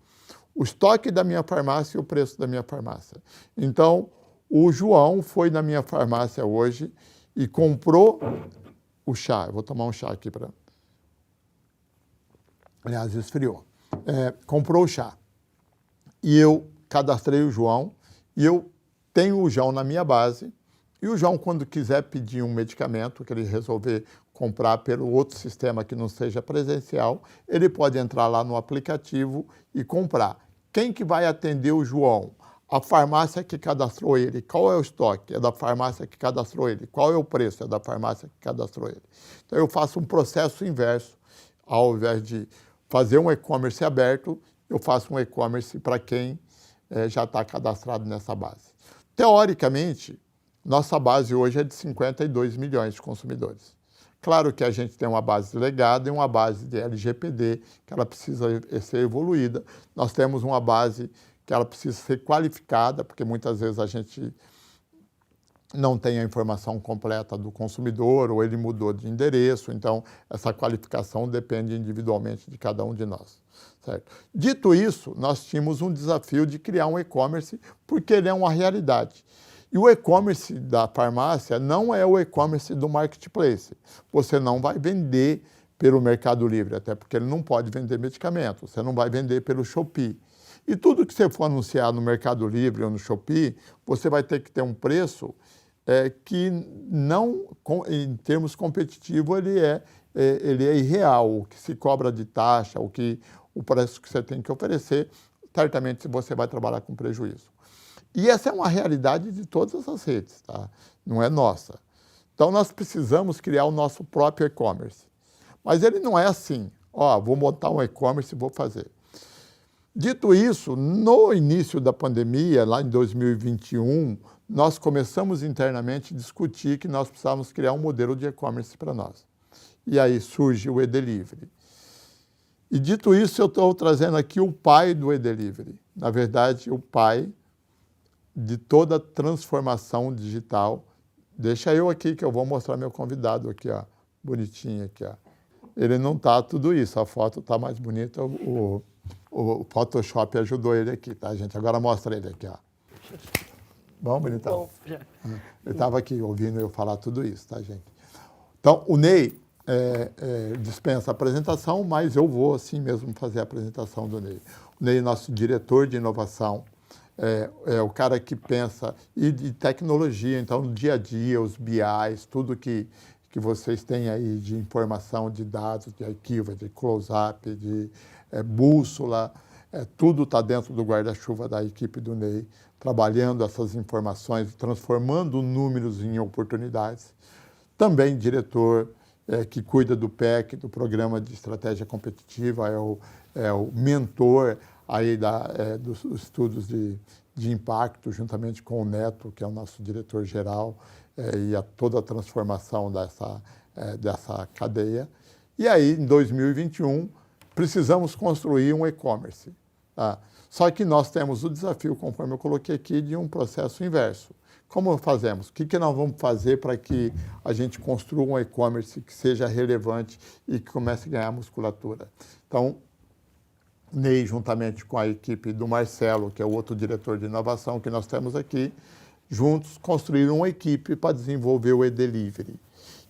o estoque da minha farmácia e o preço da minha farmácia. Então, o João foi na minha farmácia hoje e comprou o chá. Eu vou tomar um chá aqui para... Aliás, esfriou. Comprou o chá. E eu cadastrei o João e eu tenho o João na minha base. E o João, quando quiser pedir um medicamento, que ele resolver comprar pelo outro sistema que não seja presencial, ele pode entrar lá no aplicativo e comprar. Quem que vai atender o João? A farmácia que cadastrou ele. Qual é o estoque? É da farmácia que cadastrou ele. Qual é o preço? É da farmácia que cadastrou ele. Então, eu faço um processo inverso. Ao invés de fazer um e-commerce aberto, eu faço um e-commerce para quem já está cadastrado nessa base. Teoricamente, nossa base hoje é de 52 milhões de consumidores. Claro que a gente tem uma base de legado e uma base de LGPD, que ela precisa ser evoluída. Nós temos uma base que ela precisa ser qualificada, porque muitas vezes a gente não tem a informação completa do consumidor ou ele mudou de endereço, então essa qualificação depende individualmente de cada um de nós. Certo? Dito isso, nós tínhamos um desafio de criar um e-commerce, porque ele é uma realidade. E o e-commerce da farmácia não é o e-commerce do marketplace. Você não vai vender pelo Mercado Livre, até porque ele não pode vender medicamento. Você não vai vender pelo Shopee. E tudo que você for anunciar no Mercado Livre ou no Shopee, você vai ter que ter um preço que não, em termos competitivos, ele é irreal. O que se cobra de taxa, o preço que você tem que oferecer, certamente você vai trabalhar com prejuízo. E essa é uma realidade de todas as redes, tá? Não é nossa. Então, nós precisamos criar o nosso próprio e-commerce. Mas ele não é assim, vou montar um e-commerce e vou fazer. Dito isso, no início da pandemia, lá em 2021, nós começamos internamente a discutir que nós precisávamos criar um modelo de e-commerce para nós. E aí surge o e-delivery. E dito isso, eu estou trazendo aqui o pai do e-delivery. Na verdade, o pai de toda a transformação digital. Deixa eu aqui que eu vou mostrar meu convidado aqui, ó, bonitinho aqui, ó. Ele não está tudo isso, a foto está mais bonita, o Photoshop ajudou ele aqui, tá, gente? Agora mostra ele aqui, ó. Bom, bonitão? Bom, já. Ele estava aqui ouvindo eu falar tudo isso, tá, gente? Então, o Ney dispensa a apresentação, mas eu vou assim mesmo fazer a apresentação do Ney. O Ney é nosso diretor de inovação, é o cara que pensa e de tecnologia, então no dia a dia, os BIs, tudo que vocês têm aí de informação, de dados, de arquivo, de close-up, de bússola, tudo está dentro do guarda-chuva da equipe do Ney, trabalhando essas informações, transformando números em oportunidades. Também diretor que cuida do PEC, do Programa de Estratégia Competitiva, é o mentor aí dos estudos de impacto, juntamente com o Neto, que é o nosso diretor-geral, e toda a transformação dessa cadeia. E aí, em 2021, precisamos construir um e-commerce. Tá? Só que nós temos o desafio, conforme eu coloquei aqui, de um processo inverso. Como fazemos? O que nós vamos fazer para que a gente construa um e-commerce que seja relevante e que comece a ganhar musculatura? Então, Ney, juntamente com a equipe do Marcelo, que é o outro diretor de inovação que nós temos aqui, juntos construíram uma equipe para desenvolver o e-delivery.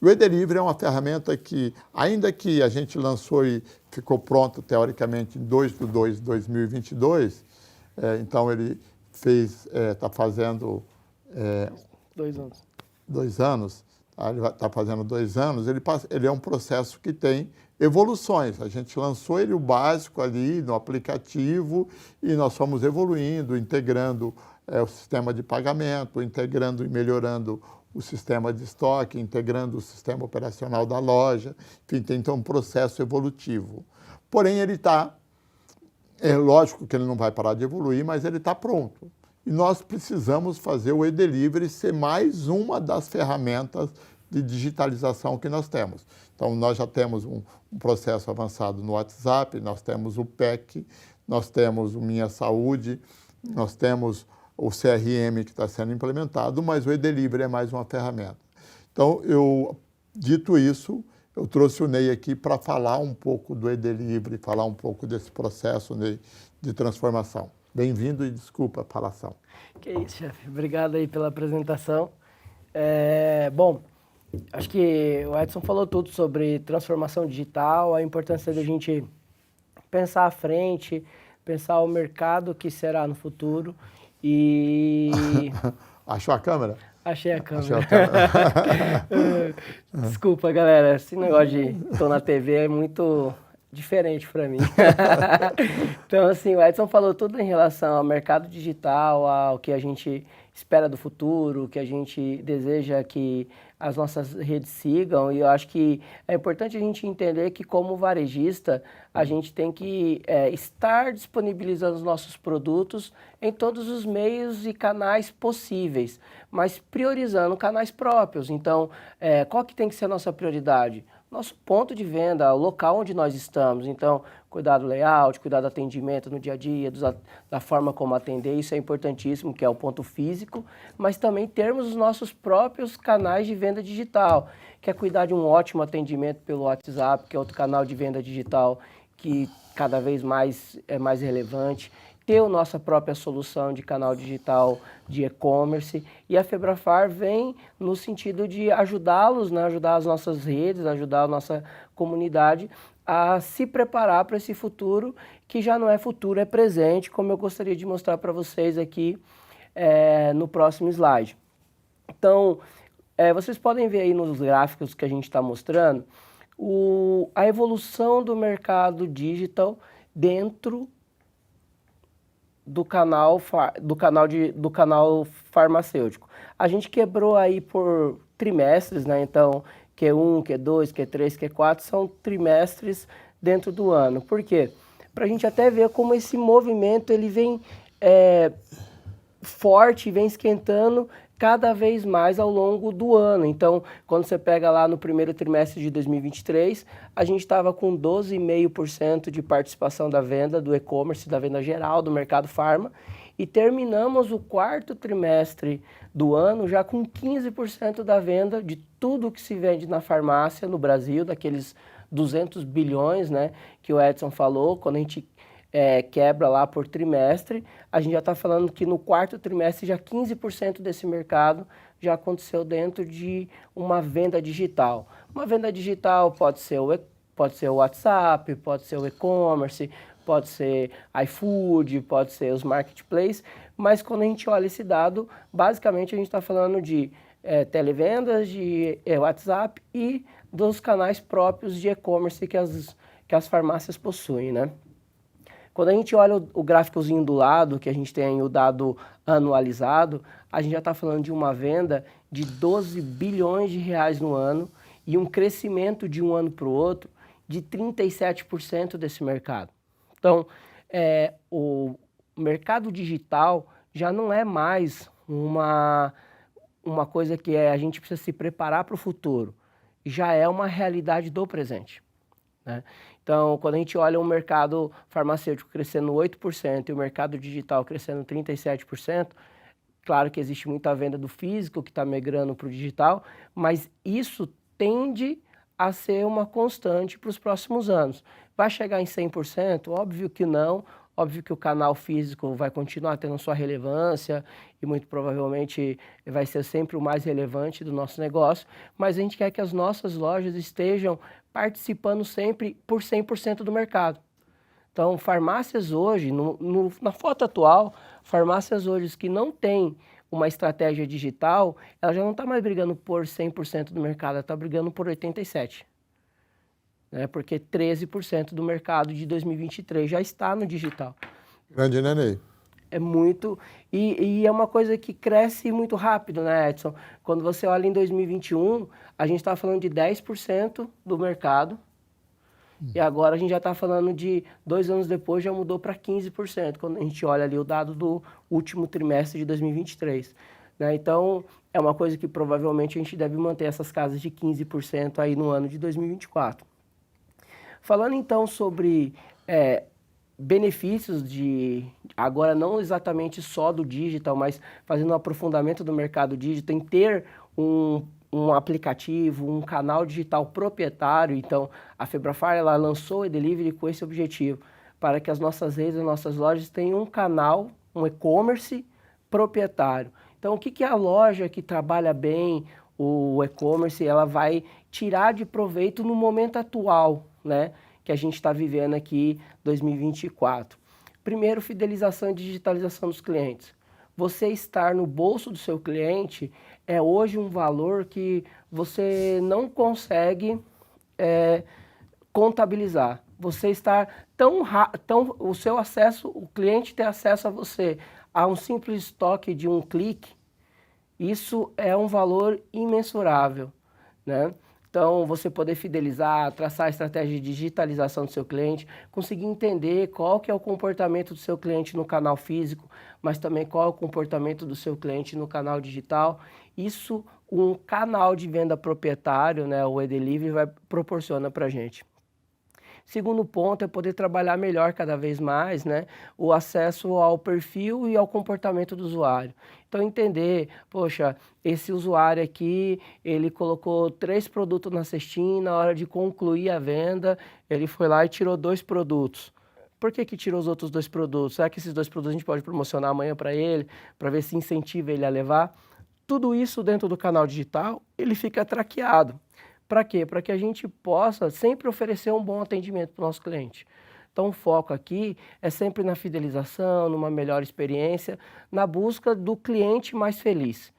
O e-delivery é uma ferramenta que, ainda que a gente lançou e ficou pronto, teoricamente, em 2/2/2022, então ele está fazendo... 2 anos. 2 anos, tá? Ele está fazendo 2 anos, ele é um processo que tem evoluções. A gente lançou ele o básico ali no aplicativo e nós fomos evoluindo, integrando o sistema de pagamento, integrando e melhorando o sistema de estoque, integrando o sistema operacional da loja. Enfim, tem então um processo evolutivo. Porém, ele está... É lógico que ele não vai parar de evoluir, mas ele está pronto. E nós precisamos fazer o e-delivery ser mais uma das ferramentas de digitalização que nós temos. Então, nós já temos um processo avançado no WhatsApp, nós temos o PEC, nós temos o Minha Saúde, nós temos o CRM que está sendo implementado, mas o e-delivery é mais uma ferramenta. Então, dito isso, eu trouxe o Ney aqui para falar um pouco do e-delivery, falar um pouco desse processo, Ney, de transformação. Bem-vindo e desculpa a falação. Que isso, chefe. Obrigado aí pela apresentação. Bom, acho que o Edson falou tudo sobre transformação digital, a importância da gente pensar à frente, pensar o mercado que será no futuro e... Achou a câmera? Achei a câmera. Achei a câmera. Desculpa, galera. Esse negócio de tô na TV é muito diferente para mim. Então, assim, o Edson falou tudo em relação ao mercado digital, ao que a gente espera do futuro, o que a gente deseja que as nossas redes sigam. E eu acho que é importante a gente entender que, como varejista, a gente tem que estar disponibilizando os nossos produtos em todos os meios e canais possíveis, mas priorizando canais próprios. Então, qual que tem que ser a nossa prioridade? Nosso ponto de venda, o local onde nós estamos. Então, cuidar do layout, cuidar do atendimento no dia a dia, da forma como atender, isso é importantíssimo, que é o ponto físico, mas também termos os nossos próprios canais de venda digital, que é cuidar de um ótimo atendimento pelo WhatsApp, que é outro canal de venda digital que cada vez mais é mais relevante, ter a nossa própria solução de canal digital de e-commerce, e a Febrafar vem no sentido de ajudá-los, né, ajudar as nossas redes, ajudar a nossa comunidade a se preparar para esse futuro, que já não é futuro, é presente, como eu gostaria de mostrar para vocês aqui no próximo slide. Então, vocês podem ver aí nos gráficos que a gente está mostrando a evolução do mercado digital dentro do canal farmacêutico. A gente quebrou aí por trimestres, né? Então, Q1, Q2, Q3, Q4 são trimestres dentro do ano. Por quê? Para a gente até ver como esse movimento ele vem forte, vem esquentando cada vez mais ao longo do ano. Então, quando você pega lá no primeiro trimestre de 2023, a gente estava com 12,5% de participação da venda do e-commerce, da venda geral do mercado farma, e terminamos o quarto trimestre do ano já com 15% da venda de tudo que se vende na farmácia no Brasil, daqueles 200 bilhões, né, que o Edson falou. Quando a gente quebra lá por trimestre, a gente já está falando que no quarto trimestre já 15% desse mercado já aconteceu dentro de uma venda digital. Uma venda digital pode ser o WhatsApp, pode ser o e-commerce, pode ser iFood, pode ser os marketplaces, mas quando a gente olha esse dado, basicamente a gente está falando de televendas, de WhatsApp e dos canais próprios de e-commerce que as farmácias possuem, né? Quando a gente olha o gráficozinho do lado, que a gente tem o dado anualizado, a gente já está falando de uma venda de 12 bilhões de reais no ano e um crescimento de um ano para o outro de 37% desse mercado. Então, o mercado digital já não é mais uma coisa que a gente precisa se preparar para o futuro, já é uma realidade do presente, né? Então, quando a gente olha o mercado farmacêutico crescendo 8% e o mercado digital crescendo 37%, claro que existe muita venda do físico que está migrando para o digital, mas isso tende a ser uma constante para os próximos anos. Vai chegar em 100%? Óbvio que não. Óbvio que o canal físico vai continuar tendo sua relevância e muito provavelmente vai ser sempre o mais relevante do nosso negócio, mas a gente quer que as nossas lojas estejam participando sempre por 100% do mercado. Então, farmácias hoje, na foto atual, farmácias hoje que não têm uma estratégia digital, ela já não está mais brigando por 100% do mercado, ela está brigando por 87%. Né? Porque 13% do mercado de 2023 já está no digital. Grande, né, Ney? É muito... E é uma coisa que cresce muito rápido, né, Edson? Quando você olha em 2021, a gente está falando de 10% do mercado, e agora a gente já está falando de 2 anos depois já mudou para 15%, quando a gente olha ali o dado do último trimestre de 2023. né? Então, é uma coisa que provavelmente a gente deve manter essas casas de 15% aí no ano de 2024. Falando então sobre benefícios agora não exatamente só do digital, mas fazendo um aprofundamento do mercado digital, em ter um aplicativo, um canal digital proprietário. Então, a Febrafar ela lançou o e-delivery com esse objetivo, para que as nossas redes, as nossas lojas tenham um canal, um e-commerce proprietário. Então, o que a loja que trabalha bem o e-commerce, ela vai tirar de proveito no momento atual, né, que a gente está vivendo aqui, 2024. Primeiro, fidelização e digitalização dos clientes. Você estar no bolso do seu cliente é hoje um valor que você não consegue contabilizar. Você estar o seu acesso, o cliente ter acesso a você a um simples estoque de um clique, isso é um valor imensurável, né? Então, você poder fidelizar, traçar a estratégia de digitalização do seu cliente, conseguir entender qual que é o comportamento do seu cliente no canal físico, mas também qual é o comportamento do seu cliente no canal digital. Isso, um canal de venda proprietário, né, o e-delivery, proporciona para a gente. Segundo ponto é poder trabalhar melhor cada vez mais, né, o acesso ao perfil e ao comportamento do usuário. Então entender, poxa, esse usuário aqui, ele colocou 3 produtos na cestinha, na hora de concluir a venda, ele foi lá e tirou 2 produtos. Por que tirou os outros 2 produtos? Será que esses 2 produtos a gente pode promocionar amanhã para ele, para ver se incentiva ele a levar? Tudo isso dentro do canal digital, ele fica traqueado. Para quê? Para que a gente possa sempre oferecer um bom atendimento para o nosso cliente. Então o foco aqui é sempre na fidelização, numa melhor experiência, na busca do cliente mais feliz,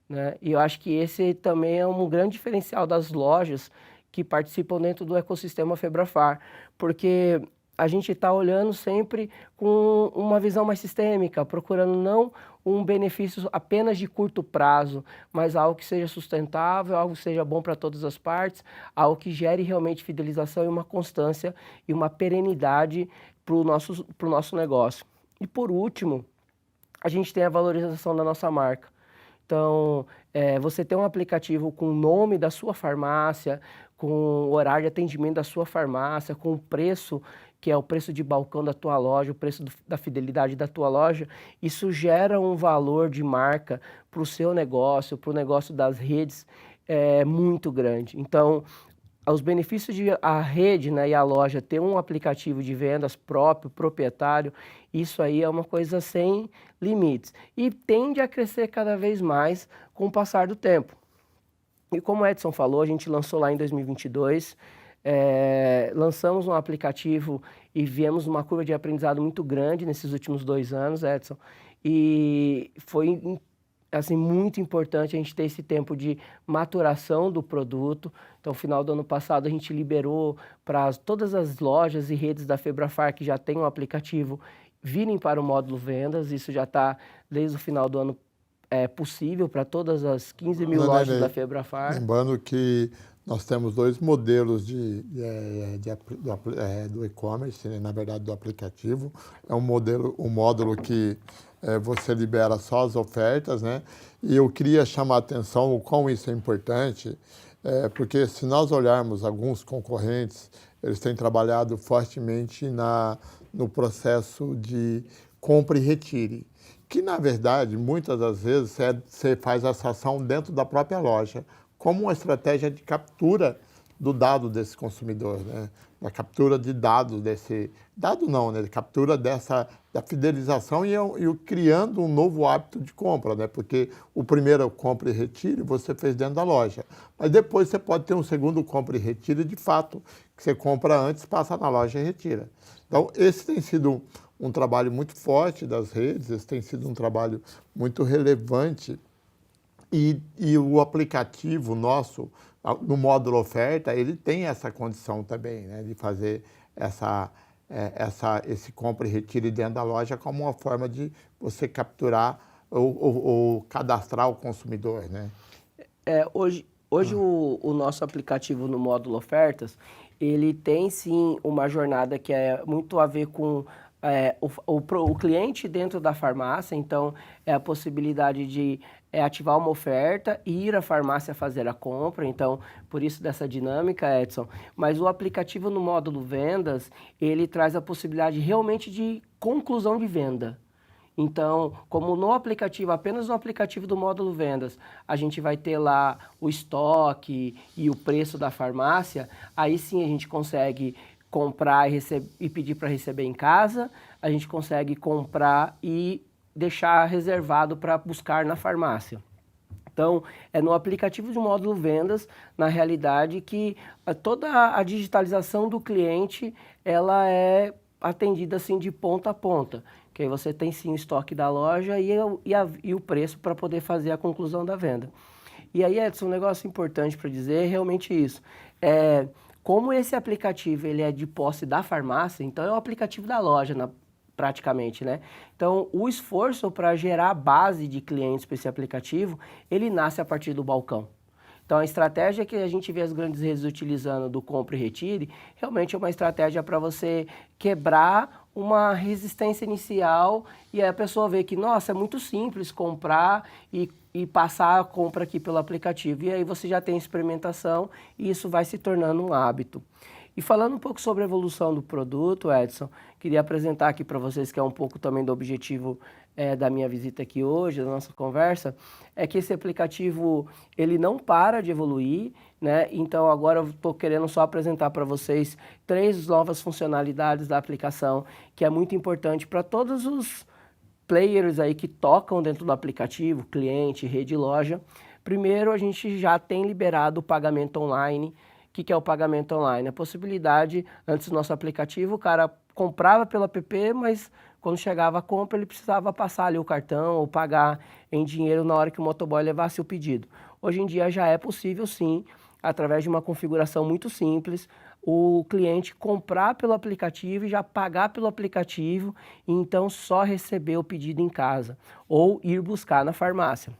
né? E eu acho que esse também é um grande diferencial das lojas que participam dentro do ecossistema Febrafar, porque a gente está olhando sempre com uma visão mais sistêmica, procurando não um benefício apenas de curto prazo, mas algo que seja sustentável, algo que seja bom para todas as partes, algo que gere realmente fidelização e uma constância e uma perenidade para o nosso negócio. E por último, a gente tem a valorização da nossa marca. Então, você ter um aplicativo com o nome da sua farmácia, com o horário de atendimento da sua farmácia, com o preço, que é o preço de balcão da tua loja, o preço da fidelidade da tua loja, isso gera um valor de marca para o seu negócio, para o negócio das redes, muito grande. Então, os benefícios de a rede, né, e a loja ter um aplicativo de vendas próprio, proprietário, isso aí é uma coisa sem limites. E tende a crescer cada vez mais com o passar do tempo. E como o Edson falou, a gente lançou lá em 2022, lançamos um aplicativo e viemos uma curva de aprendizado muito grande nesses últimos 2 anos, Edson. E foi assim, muito importante a gente ter esse tempo de maturação do produto. Então, no final do ano passado, a gente liberou para todas as lojas e redes da Febrafar que já tem um aplicativo virem para o módulo vendas. Isso já está, desde o final do ano, possível para todas as 15 mil lojas da Febrafar. Lembrando que nós temos 2 modelos do e-commerce, né? Na verdade, do aplicativo. É um módulo que você libera só as ofertas, né? E eu queria chamar a atenção o quão isso é importante, porque se nós olharmos alguns concorrentes, eles têm trabalhado fortemente no processo de compra e retire, que na verdade, muitas das vezes, você faz essa ação dentro da própria loja, como uma estratégia de captura do dado desse consumidor, né? Da captura de dados de captura da fidelização e criando um novo hábito de compra, né? Porque o primeiro compra e retire você fez dentro da loja, mas depois você pode ter um segundo compra e retire de fato, que você compra antes, passa na loja e retira. Então, esse tem sido um trabalho muito forte das redes, esse tem sido um trabalho muito relevante. E o aplicativo nosso, no módulo oferta, ele tem essa condição também, né, de fazer esse compra e retire dentro da loja como uma forma de você capturar ou cadastrar o consumidor, né? Hoje o nosso aplicativo no módulo ofertas, ele tem sim uma jornada que é muito a ver com o cliente dentro da farmácia. Então, é a possibilidade de é ativar uma oferta e ir à farmácia fazer a compra, então, por isso dessa dinâmica, Edson. Mas o aplicativo no módulo vendas, ele traz a possibilidade realmente de conclusão de venda. Então, como no aplicativo, apenas no aplicativo do módulo vendas, a gente vai ter lá o estoque e o preço da farmácia, aí sim a gente consegue comprar e pedir para receber em casa, a gente consegue comprar e deixar reservado para buscar na farmácia. Então, é no aplicativo de módulo vendas, na realidade, que toda a digitalização do cliente, ela é atendida assim de ponta a ponta. Que aí você tem sim o estoque da loja e o preço para poder fazer a conclusão da venda. E aí, Edson, um negócio importante para dizer é realmente isso. Como esse aplicativo ele é de posse da farmácia, então é o aplicativo da loja, praticamente, né? Então, o esforço para gerar a base de clientes para esse aplicativo, ele nasce a partir do balcão. Então, a estratégia que a gente vê as grandes redes utilizando do compra e retire, realmente é uma estratégia para você quebrar uma resistência inicial e aí a pessoa vê que, nossa, é muito simples comprar e passar a compra aqui pelo aplicativo. E aí você já tem experimentação e isso vai se tornando um hábito. E falando um pouco sobre a evolução do produto, Edson, queria apresentar aqui para vocês, que é um pouco também do objetivo da minha visita aqui hoje, da nossa conversa, é que esse aplicativo, ele não para de evoluir, né? Então agora eu estou querendo só apresentar para vocês 3 novas funcionalidades da aplicação, que é muito importante para todos os players aí que tocam dentro do aplicativo, cliente, rede, loja. Primeiro, a gente já tem liberado o pagamento online. O que é o pagamento online? A possibilidade, antes do nosso aplicativo, o cara comprava pelo app, mas quando chegava a compra, ele precisava passar ali o cartão ou pagar em dinheiro na hora que o motoboy levasse o pedido. Hoje em dia já é possível, sim, através de uma configuração muito simples, o cliente comprar pelo aplicativo e já pagar pelo aplicativo e então só receber o pedido em casa ou ir buscar na farmácia.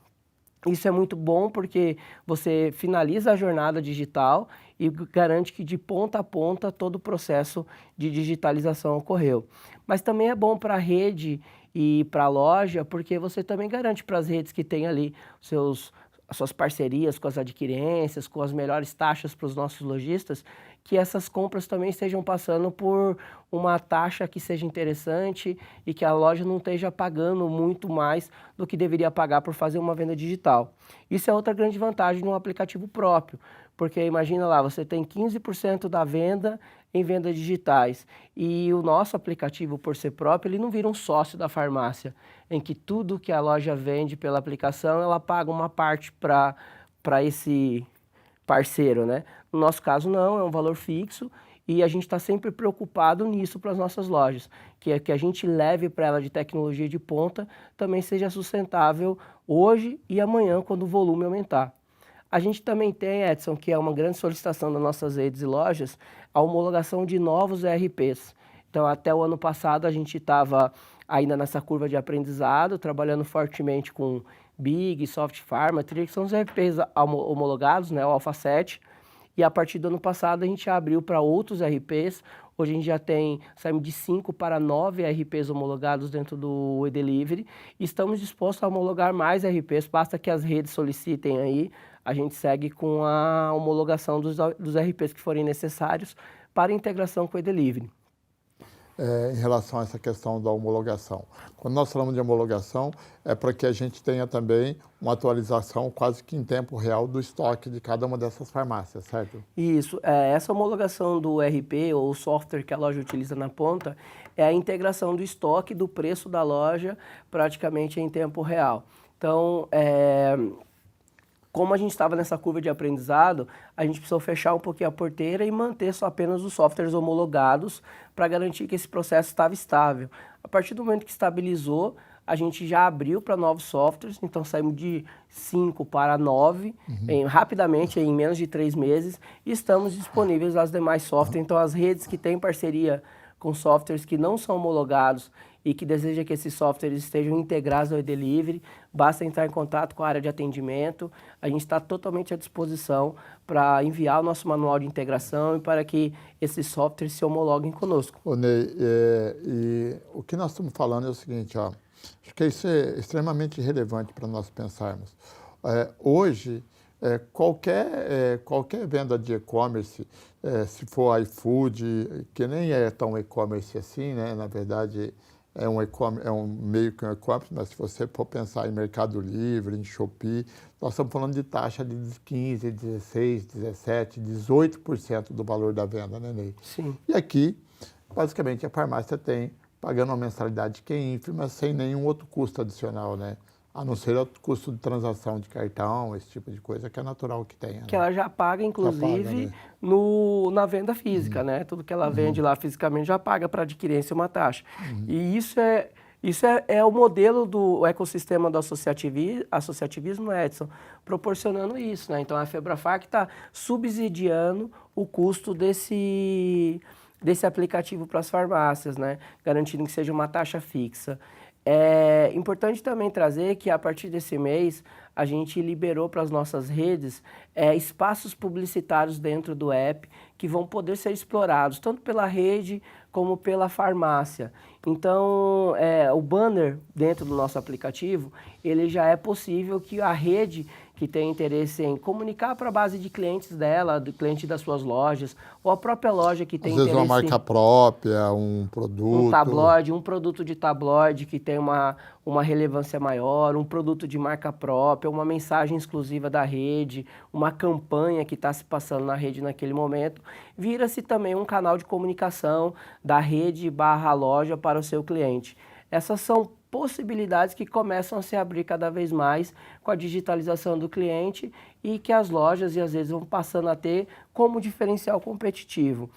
Isso é muito bom porque você finaliza a jornada digital e garante que de ponta a ponta todo o processo de digitalização ocorreu. Mas também é bom para a rede e para a loja porque você também garante para as redes que tem ali as suas parcerias com as adquirências, com as melhores taxas para os nossos lojistas, que essas compras também estejam passando por uma taxa que seja interessante e que a loja não esteja pagando muito mais do que deveria pagar por fazer uma venda digital. Isso é outra grande vantagem no aplicativo próprio, porque imagina lá, você tem 15% da venda em vendas digitais e o nosso aplicativo, por ser próprio, ele não vira um sócio da farmácia, em que tudo que a loja vende pela aplicação, ela paga uma parte para esse parceiro, né? No nosso caso não, é um valor fixo e a gente está sempre preocupado nisso para as nossas lojas, que é que a gente leve para ela de tecnologia de ponta também seja sustentável hoje e amanhã quando o volume aumentar. A gente também tem, Edson, que é uma grande solicitação das nossas redes e lojas, a homologação de novos ERPs. Então, até o ano passado a gente estava ainda nessa curva de aprendizado, trabalhando fortemente com Big, Soft Pharma, que são os ERPs homologados, né, o Alpha 7, e a partir do ano passado a gente abriu para outros ERPs. Hoje a gente já saímos de 5 para 9 ERPs homologados dentro do e-delivery e estamos dispostos a homologar mais ERPs, basta que as redes solicitem aí, a gente segue com a homologação dos ERPs que forem necessários para integração com o e-delivery. Em relação a essa questão da homologação. Quando nós falamos de homologação, é para que a gente tenha também uma atualização quase que em tempo real do estoque de cada uma dessas farmácias, certo? Isso. Essa homologação do ERP ou software que a loja utiliza na ponta é a integração do estoque do preço da loja praticamente em tempo real. Então, como a gente estava nessa curva de aprendizado, a gente precisou fechar um pouquinho a porteira e manter só apenas os softwares homologados para garantir que esse processo estava estável. A partir do momento que estabilizou, a gente já abriu para novos softwares, então saímos de 5 para 9, rapidamente, em menos de 3 meses, e estamos disponíveis aos demais softwares. Então, as redes que têm parceria com softwares que não são homologados e que deseja que esses softwares estejam integrados ao e-delivery, basta entrar em contato com a área de atendimento. A gente está totalmente à disposição para enviar o nosso manual de integração e para que esses softwares se homologuem conosco. Ô Ney, e o que nós estamos falando é o seguinte, ó, Acho que isso é extremamente relevante para nós pensarmos. Hoje, qualquer venda de e-commerce, se for iFood, que nem é tão e-commerce assim, né? Na verdade, é um meio que um e-commerce, mas se você for pensar em Mercado Livre, em Shopee, nós estamos falando de taxa de 15%, 16%, 17%, 18% do valor da venda, né, Ney? Sim. E aqui, basicamente, a farmácia tem, pagando uma mensalidade que é ínfima, sem nenhum outro custo adicional, né? A não ser o custo de transação de cartão, esse tipo de coisa, que é natural que tenha, Que né? ela já paga, inclusive, né? na venda física, né? Tudo que ela vende lá fisicamente já paga para adquirência uma taxa. E isso é o modelo do ecossistema do associativismo, Edson, proporcionando isso, né? Então, a FEBRAFAR está subsidiando o custo desse aplicativo para as farmácias, né? Garantindo que seja uma taxa fixa. É importante também trazer que, a partir desse mês, a gente liberou para as nossas redes espaços publicitários dentro do app que vão poder ser explorados, tanto pela rede como pela farmácia. Então, o banner dentro do nosso aplicativo, ele já é possível que a rede que tem interesse em comunicar para a base de clientes dela, do cliente das suas lojas, ou a própria loja que tem Às vezes interesse... uma marca própria, um produto... Um tabloide, um produto de tabloide que tem uma relevância maior, um produto de marca própria, uma mensagem exclusiva da rede, uma campanha que está se passando na rede naquele momento, vira-se também um canal de comunicação da rede/loja para o seu cliente. Essas são possibilidades que começam a se abrir cada vez mais com a digitalização do cliente e que as lojas, e às vezes, vão passando a ter como diferencial competitivo.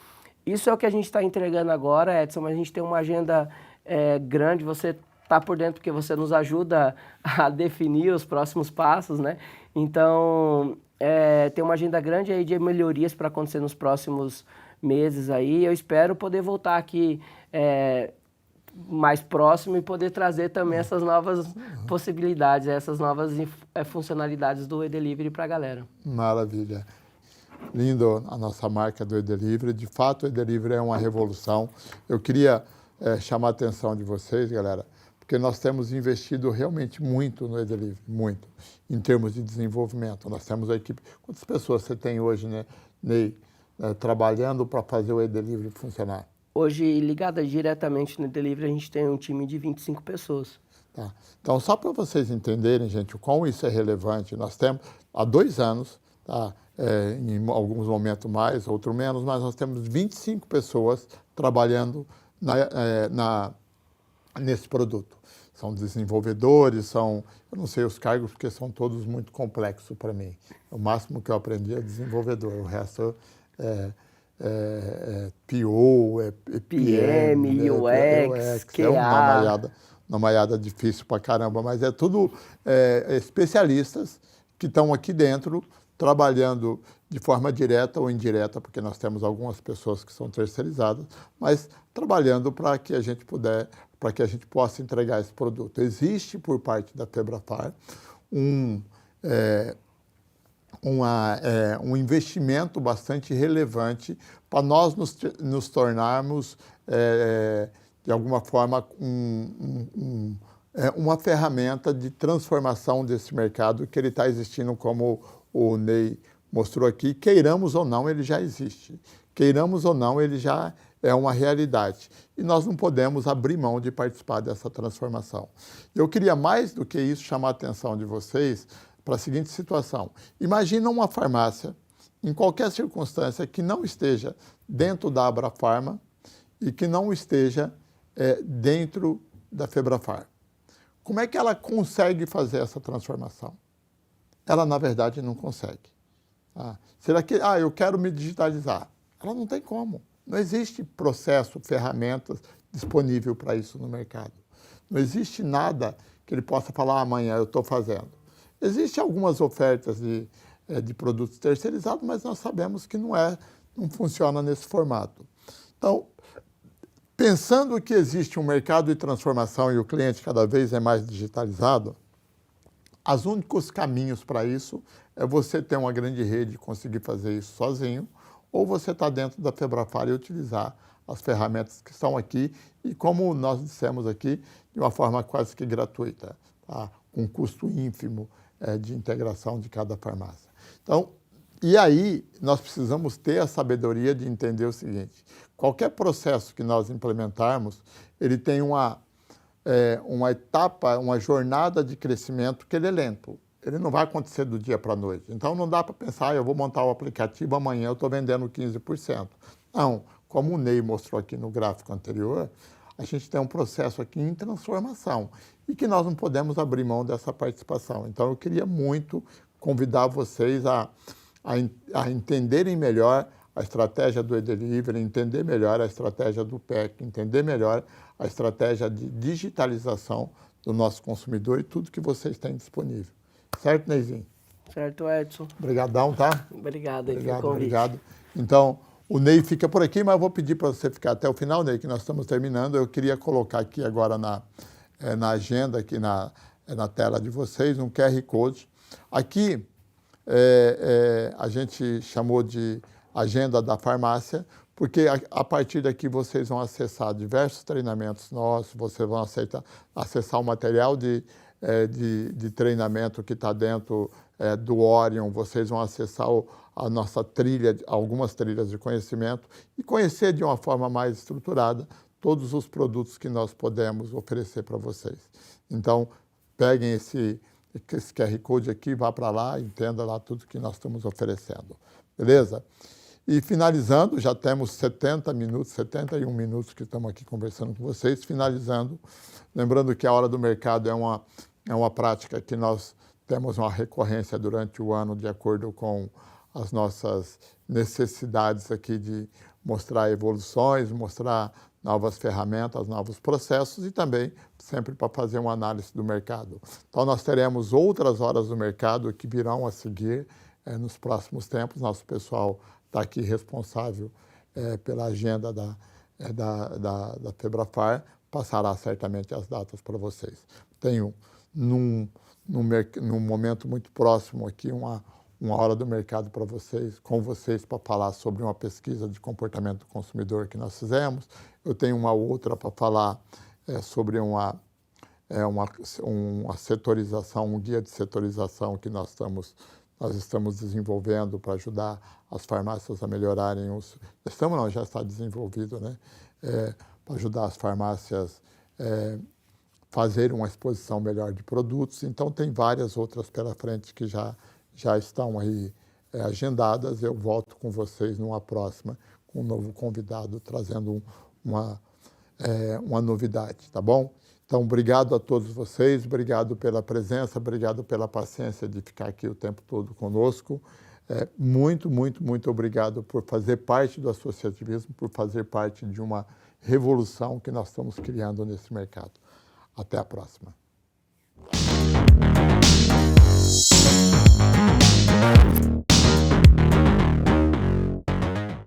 Isso é o que a gente está entregando agora, Edson, mas a gente tem uma agenda grande, você está por dentro porque você nos ajuda a definir os próximos passos, né? Então, tem uma agenda grande aí de melhorias para acontecer nos próximos meses aí. Eu espero poder voltar aqui mais próximo e poder trazer também essas novas possibilidades, essas novas funcionalidades do e-delivery para a galera. Maravilha. Lindo a nossa marca do e-delivery. De fato, o e-delivery é uma revolução. Eu queria chamar a atenção de vocês, galera, porque nós temos investido realmente muito no e-delivery, muito, em termos de desenvolvimento. Nós temos a equipe... Quantas pessoas você tem hoje, né, Ney, trabalhando para fazer o e-delivery funcionar? Hoje, ligada diretamente no delivery, a gente tem um time de 25 pessoas. Tá. Então, só para vocês entenderem, gente, o quão isso é relevante, nós temos, há 2 anos, tá, em alguns momentos mais, outros menos, mas nós temos 25 pessoas trabalhando nesse produto. São desenvolvedores, eu não sei os cargos, porque são todos muito complexos para mim. O máximo que eu aprendi é desenvolvedor, o resto PO, PM, UX, QA. É uma malhada difícil pra caramba, mas é tudo especialistas que estão aqui dentro trabalhando de forma direta ou indireta, porque nós temos algumas pessoas que são terceirizadas, mas trabalhando para que a gente possa entregar esse produto. Existe por parte da FEBRAFAR um investimento bastante relevante para nós nos tornarmos, de alguma forma, uma ferramenta de transformação desse mercado que ele está existindo, como o Ney mostrou aqui. Queiramos ou não, ele já existe. Queiramos ou não, ele já é uma realidade. E nós não podemos abrir mão de participar dessa transformação. Eu queria, mais do que isso, chamar a atenção de vocês para a seguinte situação. Imagina uma farmácia, em qualquer circunstância, que não esteja dentro da Abrafarma e que não esteja dentro da FEBRAFAR. Como é que ela consegue fazer essa transformação? Ela, na verdade, não consegue. Será que, eu quero me digitalizar? Ela não tem como. Não existe processo, ferramentas disponível para isso no mercado. Não existe nada que ele possa falar amanhã eu estou fazendo. Existem algumas ofertas de produtos terceirizados, mas nós sabemos que não funciona nesse formato. Então, pensando que existe um mercado de transformação e o cliente cada vez é mais digitalizado, os únicos caminhos para isso é você ter uma grande rede e conseguir fazer isso sozinho, ou você está dentro da Febrafar e utilizar as ferramentas que estão aqui e, como nós dissemos aqui, de uma forma quase que gratuita, tá? Com custo ínfimo de integração de cada farmácia. Então, e aí nós precisamos ter a sabedoria de entender o seguinte: qualquer processo que nós implementarmos, ele tem uma etapa, uma jornada de crescimento que ele é lento. Ele não vai acontecer do dia para a noite. Então, não dá para pensar, eu vou montar o aplicativo, amanhã eu estou vendendo 15%. Não, como o Ney mostrou aqui no gráfico anterior, a gente tem um processo aqui em transformação e que nós não podemos abrir mão dessa participação. Então, eu queria muito convidar vocês a entenderem melhor a estratégia do e-delivery, entender melhor a estratégia do PEC, entender melhor a estratégia de digitalização do nosso consumidor e tudo que vocês têm disponível. Certo, Neyzinho? Certo, Edson. Obrigadão, tá? Obrigado aí pelo convite. Obrigado. Então, o Ney fica por aqui, mas eu vou pedir para você ficar até o final, Ney, que nós estamos terminando. Eu queria colocar aqui agora na agenda, aqui na tela de vocês, um QR Code. Aqui, a gente chamou de agenda da farmácia, porque a partir daqui vocês vão acessar diversos treinamentos nossos, vocês vão acessar o material de treinamento que está dentro do Orion, vocês vão acessar a nossa trilha, algumas trilhas de conhecimento e conhecer de uma forma mais estruturada todos os produtos que nós podemos oferecer para vocês. Então, peguem esse QR Code aqui, vá para lá, entenda lá tudo que nós estamos oferecendo. Beleza? E finalizando, já temos 71 minutos que estamos aqui conversando com vocês. Finalizando, lembrando que a Hora do Mercado é uma prática que nós temos uma recorrência durante o ano de acordo com as nossas necessidades aqui de mostrar evoluções, mostrar novas ferramentas, novos processos e também sempre para fazer uma análise do mercado. Então, nós teremos outras horas do mercado que virão a seguir nos próximos tempos. Nosso pessoal está aqui responsável pela agenda da Febrafar, passará certamente as datas para vocês. Tenho, num momento muito próximo aqui, uma hora do mercado para vocês, com vocês, para falar sobre uma pesquisa de comportamento do consumidor que nós fizemos. Eu tenho uma outra para falar sobre uma setorização, um guia de setorização que nós estamos desenvolvendo para ajudar as farmácias a melhorarem já está desenvolvido, né? Para ajudar as farmácias fazerem uma exposição melhor de produtos. Então, tem várias outras pela frente que já estão aí agendadas. Eu volto com vocês numa próxima, com um novo convidado, trazendo uma novidade, tá bom? Então, obrigado a todos vocês, obrigado pela presença, obrigado pela paciência de ficar aqui o tempo todo conosco. Muito, muito, muito obrigado por fazer parte do associativismo, por fazer parte de uma revolução que nós estamos criando nesse mercado. Até a próxima.